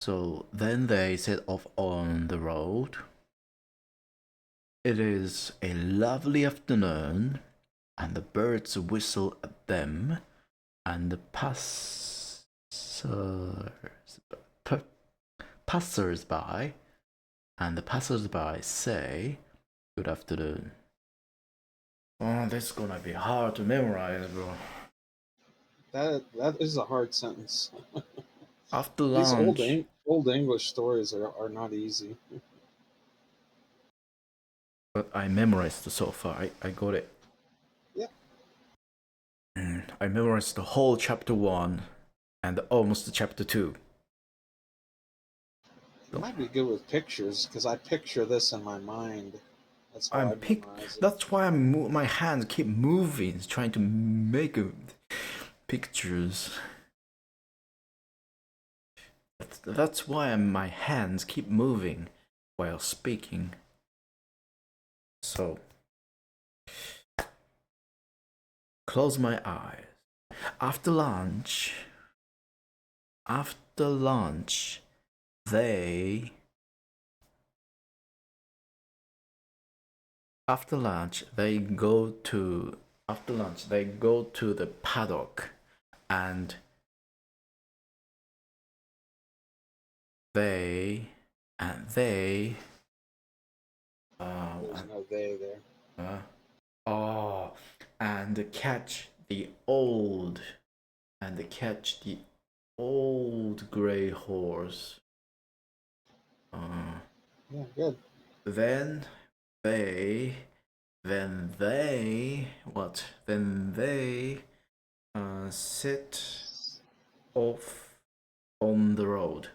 So then they set off on the road. It is a lovely afternoon, and the birds whistle at them, and the passers-by say, "Good afternoon." Oh, that's gonna be hard to memorize, bro. That is a hard sentence. After These lunch, old English stories are not easy. but I memorized so far. I got it. Yeah. I memorized the whole chapter 1 and almost chapter 2. You might be good with pictures because I picture this in my mind. That's how I memorize it. That's why my hands keep moving, trying to make pictures. That's why my hands keep moving while speaking. So, close my eyes. After lunch, they After lunch, they go to the paddock, and they There's no they there. and catch the old gray horse. Yeah, good. Then they set off on the road.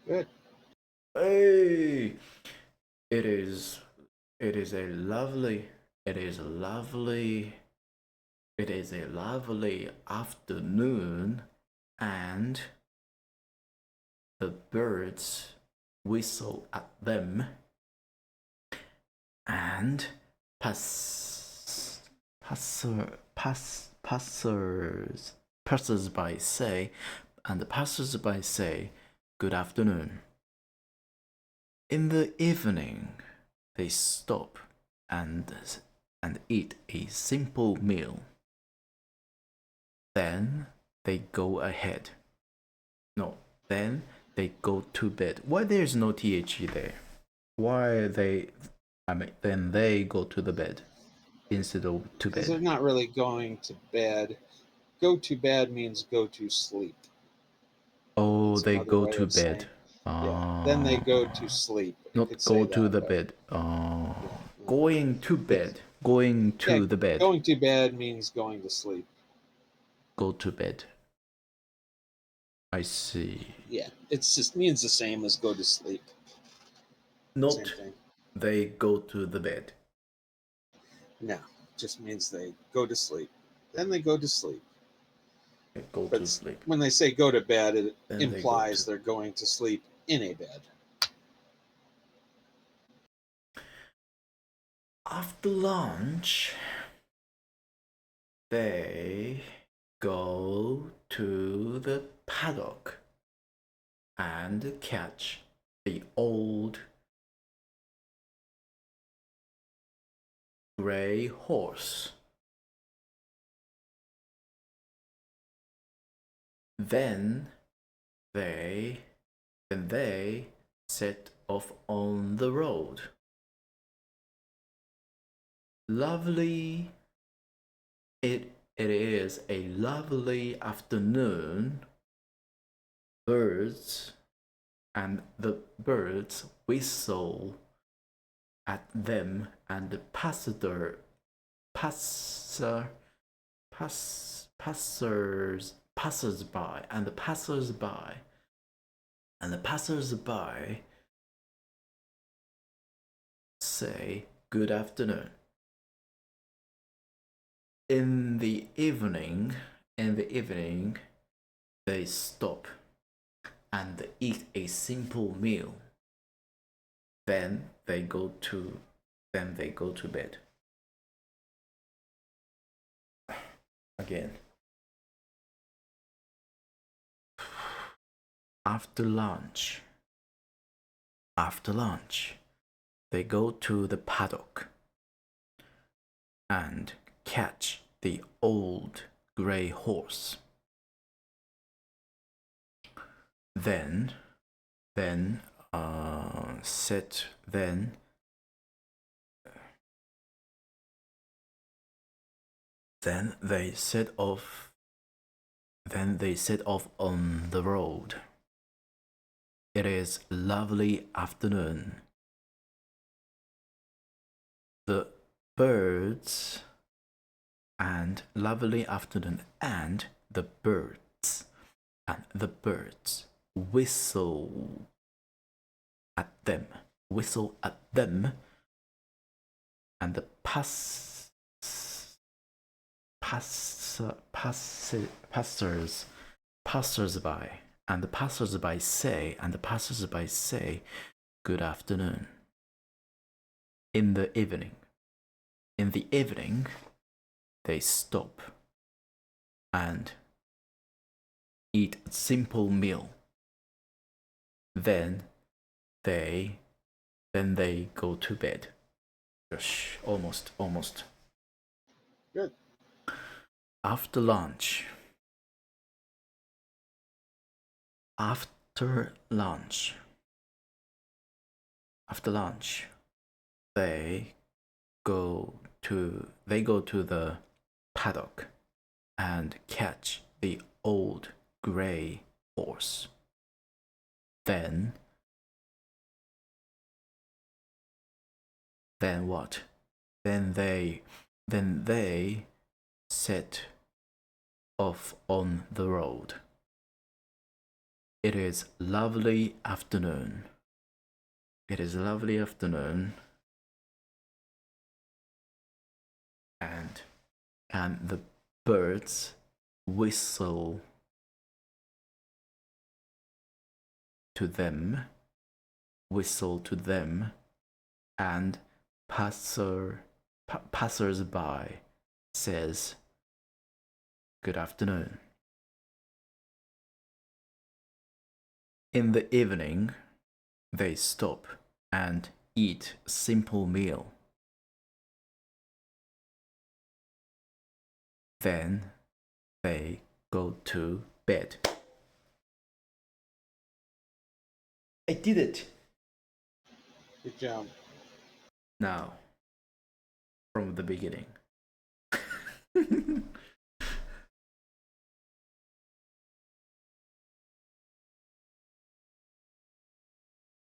Good. Hey, it is it is a lovely it is a lovely it is a lovely afternoon, and the birds whistle at them, and passers-by say good afternoon. In the evening, they stop and eat a simple meal. Then they go ahead. No, then they go to bed. Why there's no the there? Why they? Then they go to the bed instead of to Because they're bed. not really going to bed. Go to bed means go to sleep. Oh, That's they another go way to of bed. saying, yeah. Then they go to Uh, sleep. You not could go say to that the way. bed. Yeah. Yeah. Going to It's, bed. Going yeah. to the bed. Going to bed means going to sleep. Go to bed. I see. Yeah. It's just means the same as go to sleep. Same Not thing. they go to the bed. No. Just means they go to sleep. Then they go to sleep. They go to But sleep. when they say go to bed, it Then they go implies to. they're going to sleep in a bed. After lunch, they go to the paddock and catch the old gray horse. Then they set off on the road. Lovely. It is a lovely afternoon. Birds and the birds whistle at them, and the passers-by say good afternoon. In the evening, they stop and eat a simple meal. Then they go to bed. Again. After lunch, they go to the paddock and catch the old gray horse. Then set then then they set off on the road. It is a lovely afternoon. The birds and lovely afternoon and the birds whistle at them and the passers-by say good afternoon. In the evening they stop and eat a simple meal. Then they go to bed. Gosh, almost, almost. Good. After lunch. After lunch. After lunch, they go to the paddock and catch the old grey horse. Then what? Then they set off on the road. It is lovely afternoon. It is lovely afternoon. And the birds whistle to them, and passers-by says, good afternoon. In the evening, they stop and eat a simple meal. Then they go to bed. I did it! Good job. Now, from the beginning.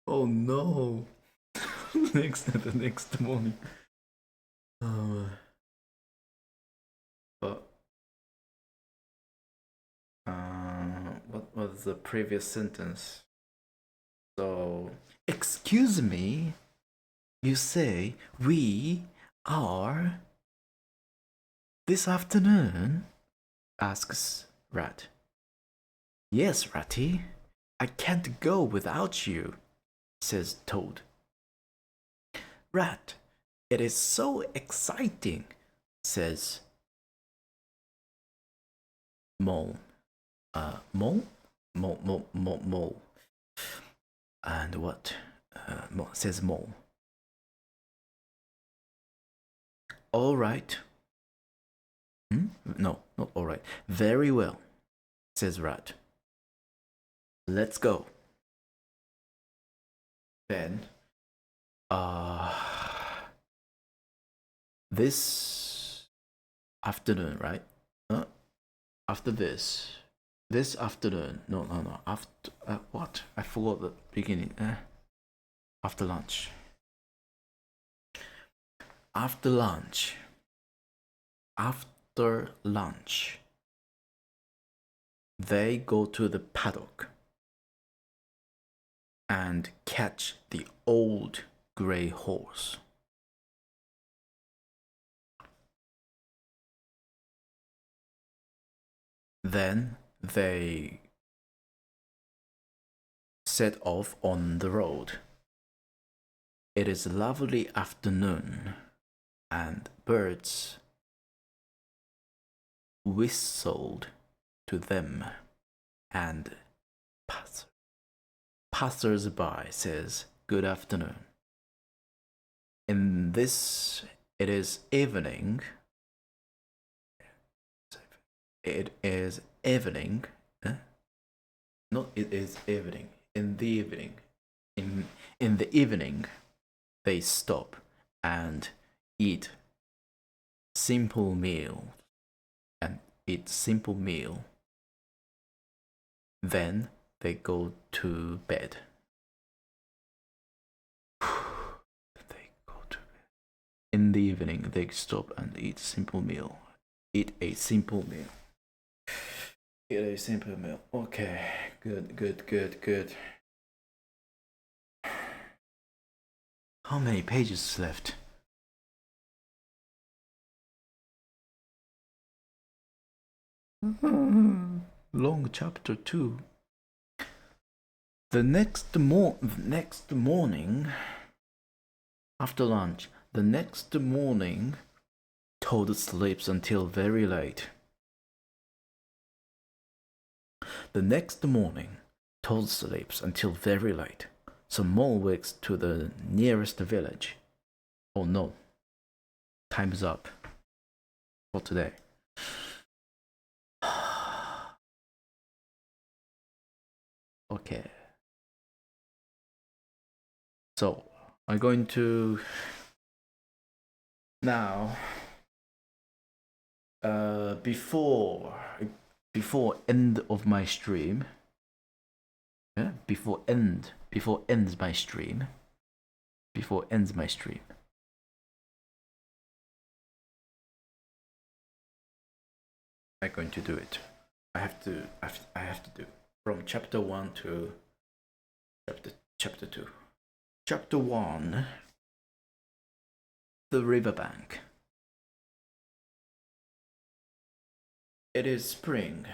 Oh no! the next morning. But what was the previous sentence? So, excuse me, you say we are this afternoon? Asks Rat. Yes, Ratty, I can't go without you, says Toad. Rat, it is so exciting, says Mole. Mole? Mole. And what? Says Mole. All right. No, not all right. Very well, says Rat. Let's go. Then, this afternoon, right? After this afternoon. No. After what? I forgot the beginning. After lunch. After lunch. After lunch, they go to the paddock and catch the old grey horse. Then they set off on the road. It is a lovely afternoon, and birds whistled to them, and passers-by says, good afternoon. In this, it is evening. It is evening. Not it is evening. In the evening. In the evening, they stop and eat simple meal. Then they go to bed. In the evening, they stop and eat a simple meal. Okay, good. How many pages left? Long chapter 2. The next morning, after lunch, Toad sleeps until very late. So Mole wakes to the nearest village. Oh no, time's up for today. Okay. So I'm going to now before end of my stream. Yeah, before ends my stream. Before ends my stream. I'm going to do it. I have to do from chapter 1 to chapter 2. Chapter 1, the riverbank. It is spring,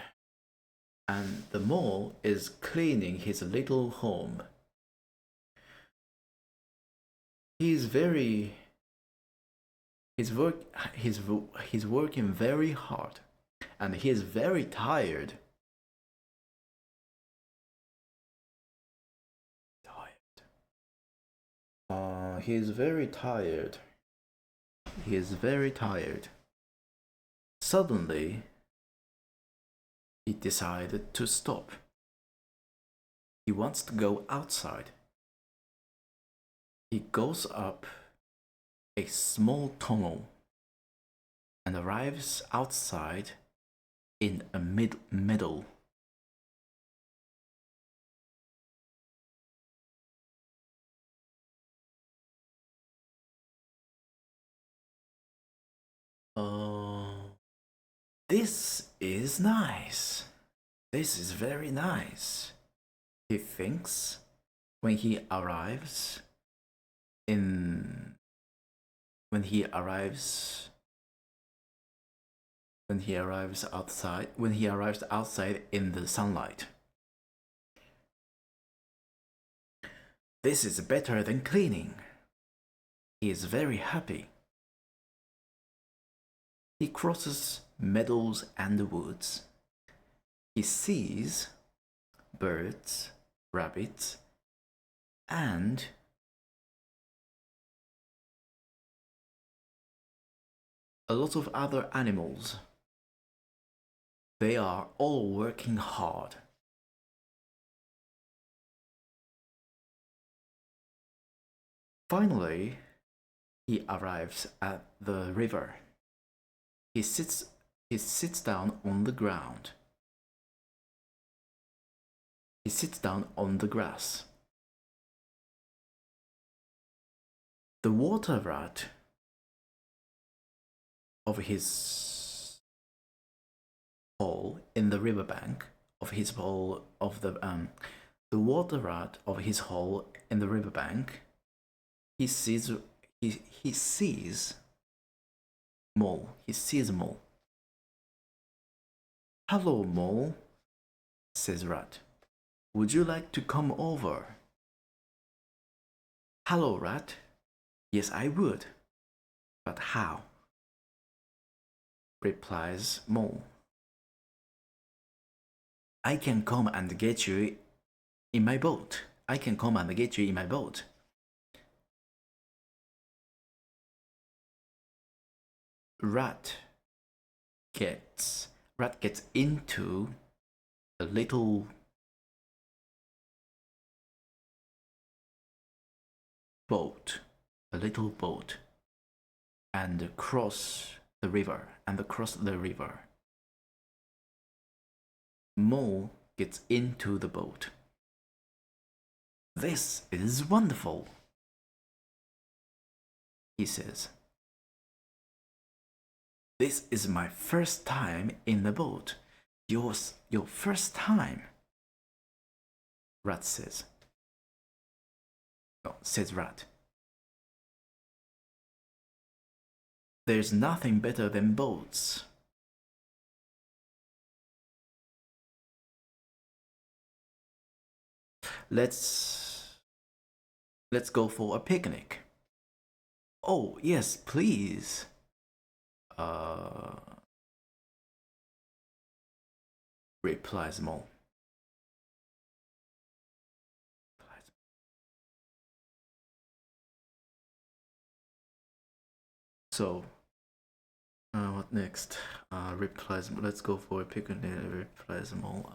and the mole is cleaning his little home. He's working very hard, and he is very tired. He is very tired. He is very tired. Suddenly, he decided to stop. He wants to go outside. He goes up a small tunnel and arrives outside in a meadow. This is nice. This is very nice, he thinks when he arrives outside in the sunlight. This is better than cleaning. He is very happy. He crosses meadows and woods. He sees birds, rabbits, and a lot of other animals. They are all working hard. Finally, he arrives at the river. He sits down on the ground. He sits down on the grass. The water rat of his hole in the riverbank the water rat of his hole in the riverbank, he sees Mole. He sees Mole. Hello, Mole, says Rat. Would you like to come over? Hello, Rat. Yes, I would. But how? Replies Mole. I can come and get you in my boat. Rat gets into a little boat, and cross the river. Mole gets into the boat. This is wonderful, he says. This is my first time in the boat. Your first time, Rat says. No, says Rat. There's nothing better than boats. Let's go for a picnic. Oh, yes, please. Replies Mole. So What next? Replies. Let's go for a picnic. Replies more.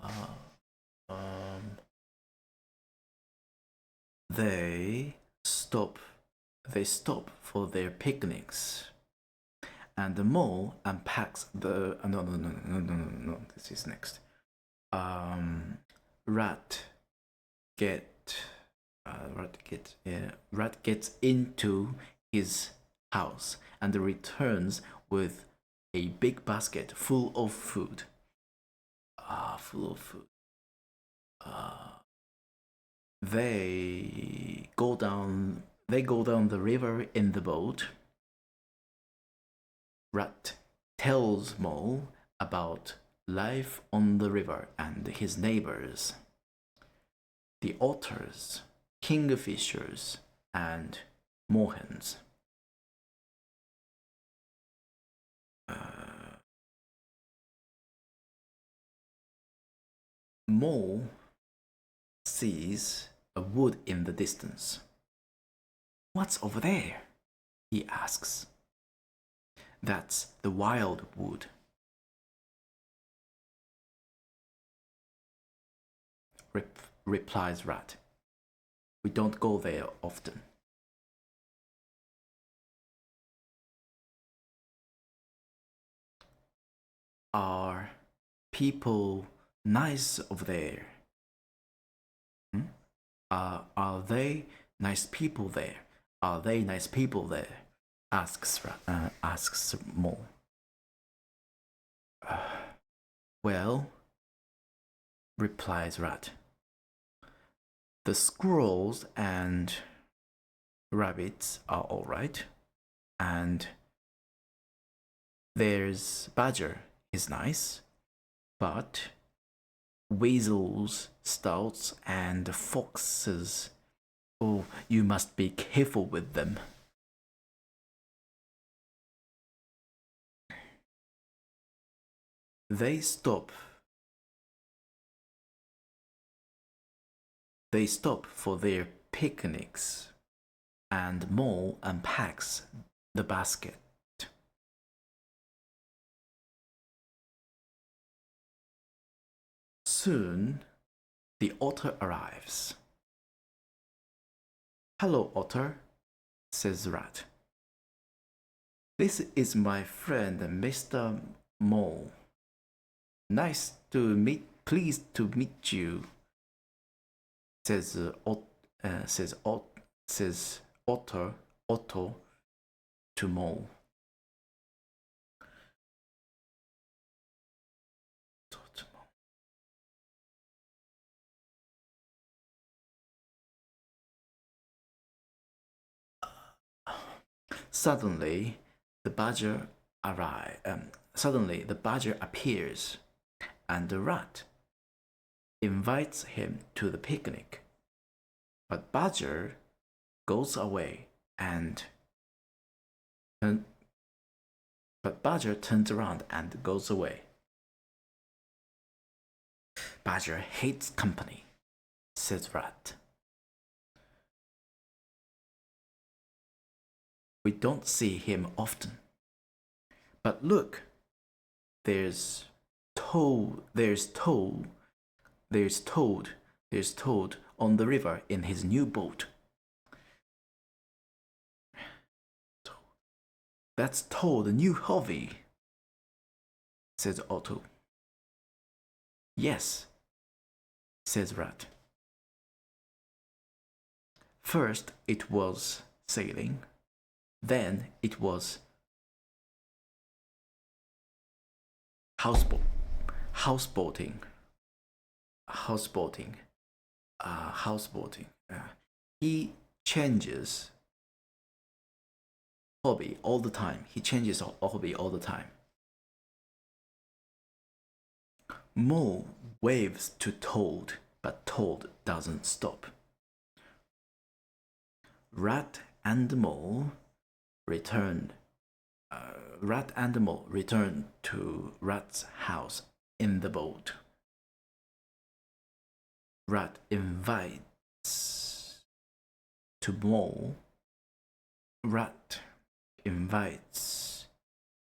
They stop. They stop for their picnics, and the mole unpacks the. No. This is next. Rat gets into his house and returns with a big basket full of food. Full of food. They go down the river in the boat. Rat tells Mole about life on the river and his neighbors, the otters, kingfishers, and moorhens. Mole sees a wood in the distance. What's over there? He asks. That's the wild wood. Replies Rat. We don't go there often. Are people nice over there? Are they nice people there? Are they nice people there? Asks Mole. Well, replies Rat. The squirrels and rabbits are all right, and there's Badger is nice, but weasels, stoats, and foxes, oh, you must be careful with them. They stop for their picnics, and Mole unpacks the basket. Soon, the otter arrives. Hello, Otter, says Rat. This is my friend, Mr. Mole. Pleased to meet you, says Otter to Mole. Suddenly, the badger appears, and the Rat invites him to the picnic. But Badger goes away but Badger turns around and goes away. Badger hates company, says Rat. We don't see him often. But look, there's Toad on the river in his new boat. That's Toad, the new hobby, says Otto. Yes, says Rat. First it was sailing, then it was houseboating. He changes hobby all the time. Mole waves to Toad, but Toad doesn't stop. Rat and Mole return to Rat's house in the boat. Rat invites to Mole. Rat invites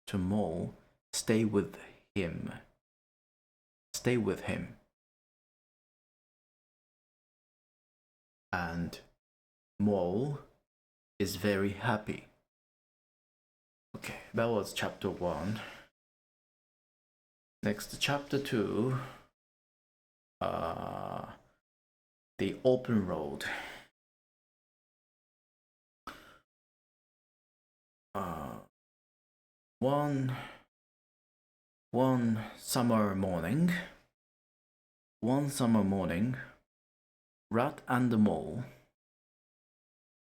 to Mr. Mole stay with him. Stay with him. And Mole is very happy. Okay, that was chapter 1. Next, chapter 2. The open road. One summer morning, Rat and the Mole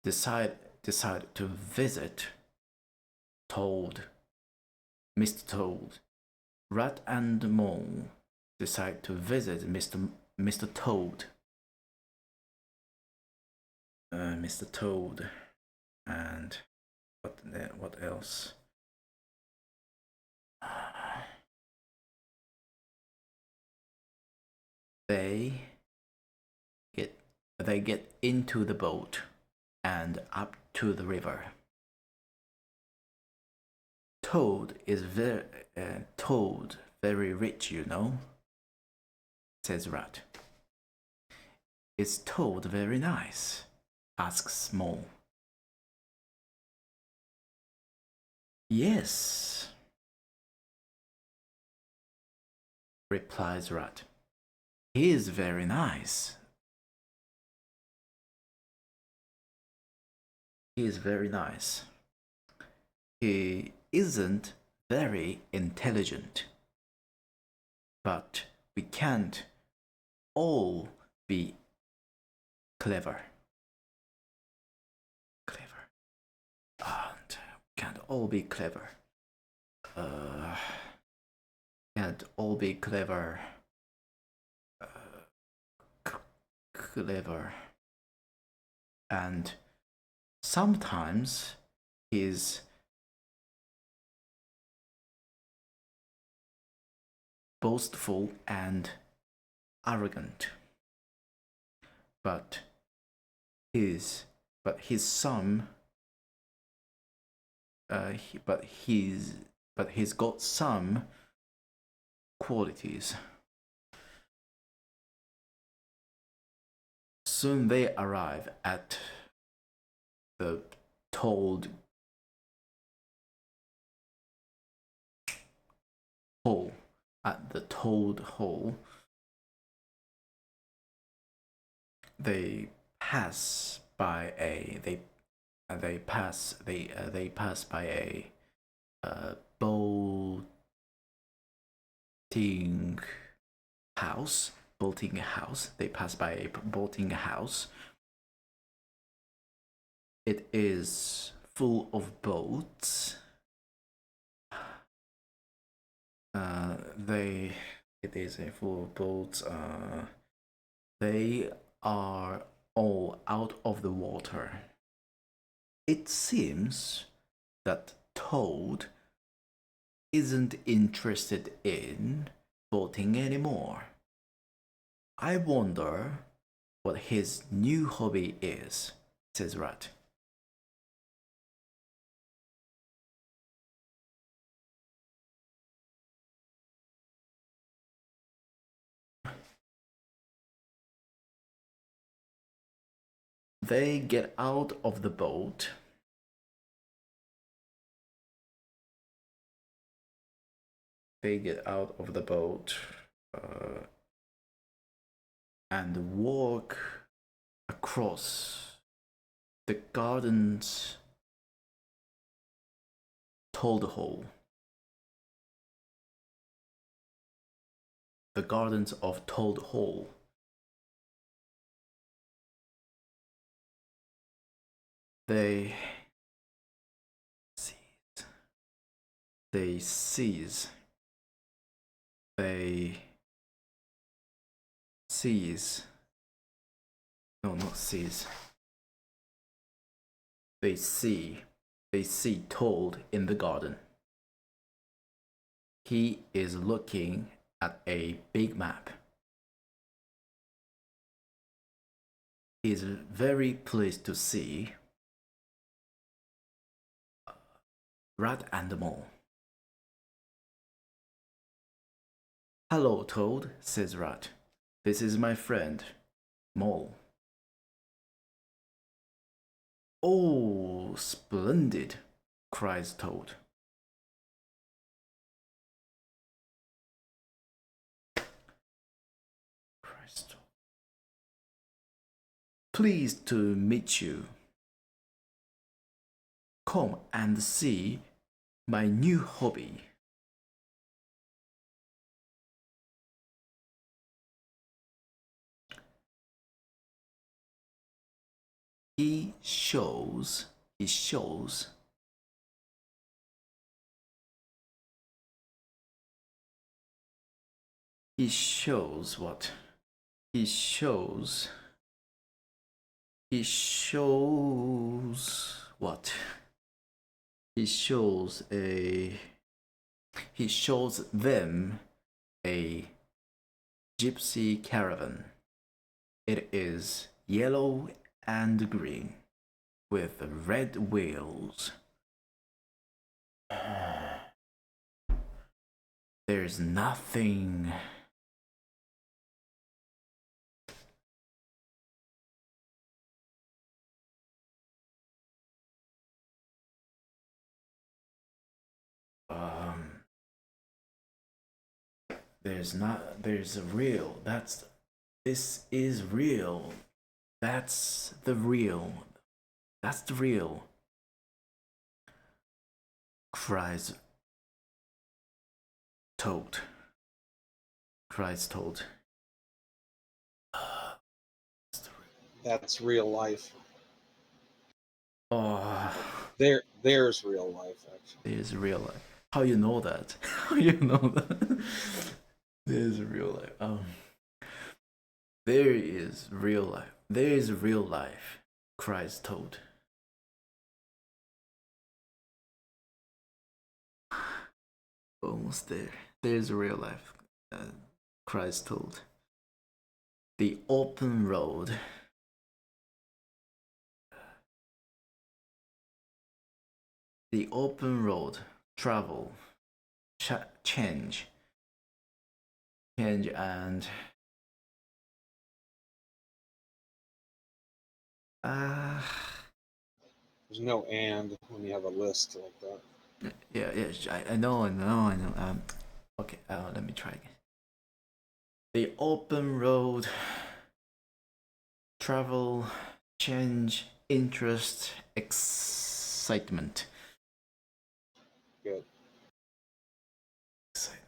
decide to visit Mr. Toad. Rat and the Mole decide to visit Mr. Toad. Mr. Toad, and what else? They get into the boat and up to the river. Toad is very rich, you know, says Rat. Is Toad very nice? Asks Mole. Yes, replies Rat. He is very nice. He is very nice. He isn't very intelligent. But we can't all be clever. And we can't all be clever. Can't all be clever. Clever. And sometimes he's boastful and arrogant. But he's got some qualities. Soon they arrive at the Toad Hole. At the Toad Hole, they pass by a bolting house. They pass by a bolting house. It is full of boats. It is full of boats. They are all out of the water. It seems that Toad isn't interested in boating anymore. I wonder what his new hobby is, says Rat. They get out of the boat. And walk across the garden's Toad Hole. The gardens of Toad Hole. They seize Toad in the garden. He is looking at a big map. He is very pleased to see Rat and the Mole. Hello, Toad, says Rat. This is my friend, Mole. Oh, splendid, cries Toad. Pleased to meet you. Come and see my new hobby. He shows what? He shows what? He shows them a gypsy caravan. It is yellow and green with red wheels. There's nothing. There's a real. This is real. That's the real. That's the real. Cries Toad. That's real life. Oh, There's real life, actually. there's real life. How you know that? How you know that? There's real life. There is real life. There is real life, cries Toad. Almost there. There's real life, cries Toad. The open road. The open road. Travel. Change and There's no and when you have a list like that. yeah, I know. Okay, let me try again. The open road, travel, change, interest, excitement. Good. Excitement.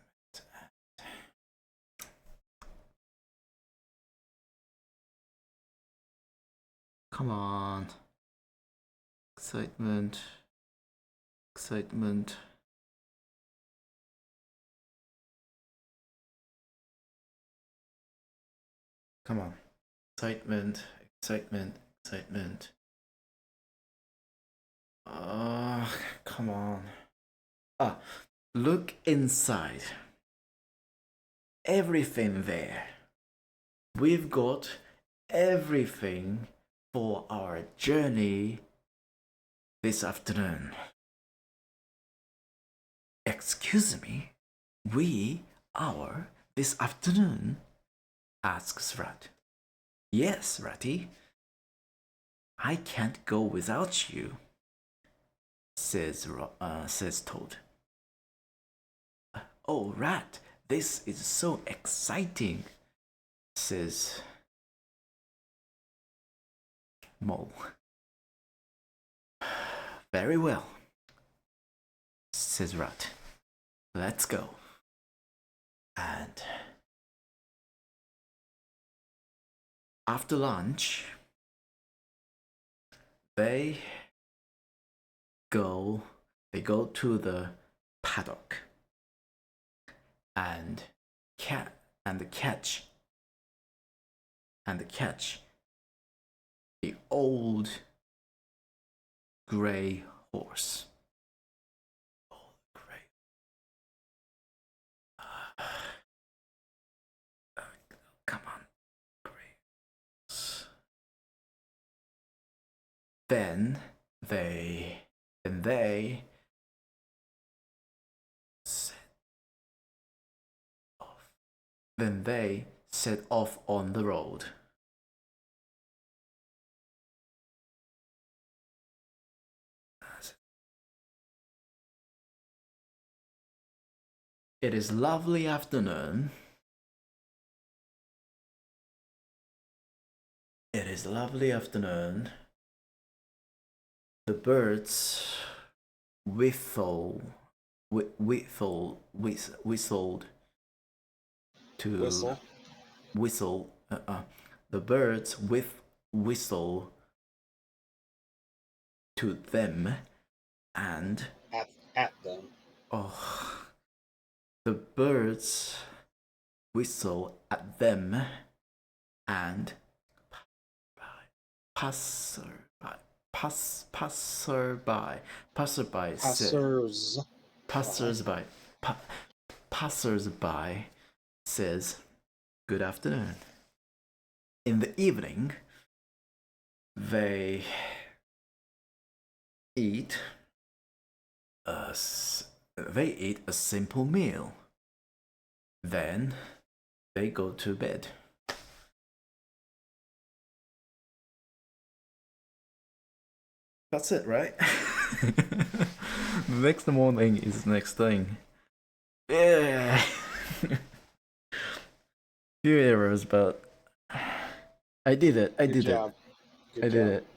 Come on. Excitement. Come on. Excitement. Come on. Look inside. Everything there. We've got everything for our journey this afternoon. Excuse me? This afternoon? Asks Rat. Yes, Ratty. I can't go without you, says Toad. Oh, Rat, this is so exciting, says Mole. Very well, says Rat. Let's go. And after lunch, they go to the paddock and catch the old gray horse. Come on, gray horse. Then they set off. Then they set off on the road. It is lovely afternoon. It is lovely afternoon. The birds whistled to Whistle. the birds whistle to them, and At them. the birds whistle at them, and passerby says good afternoon. In the evening, they eat a simple meal. Then they go to bed. That's it, right? Next morning is next thing. Yeah. Few errors, but I did it. Good job. I did it.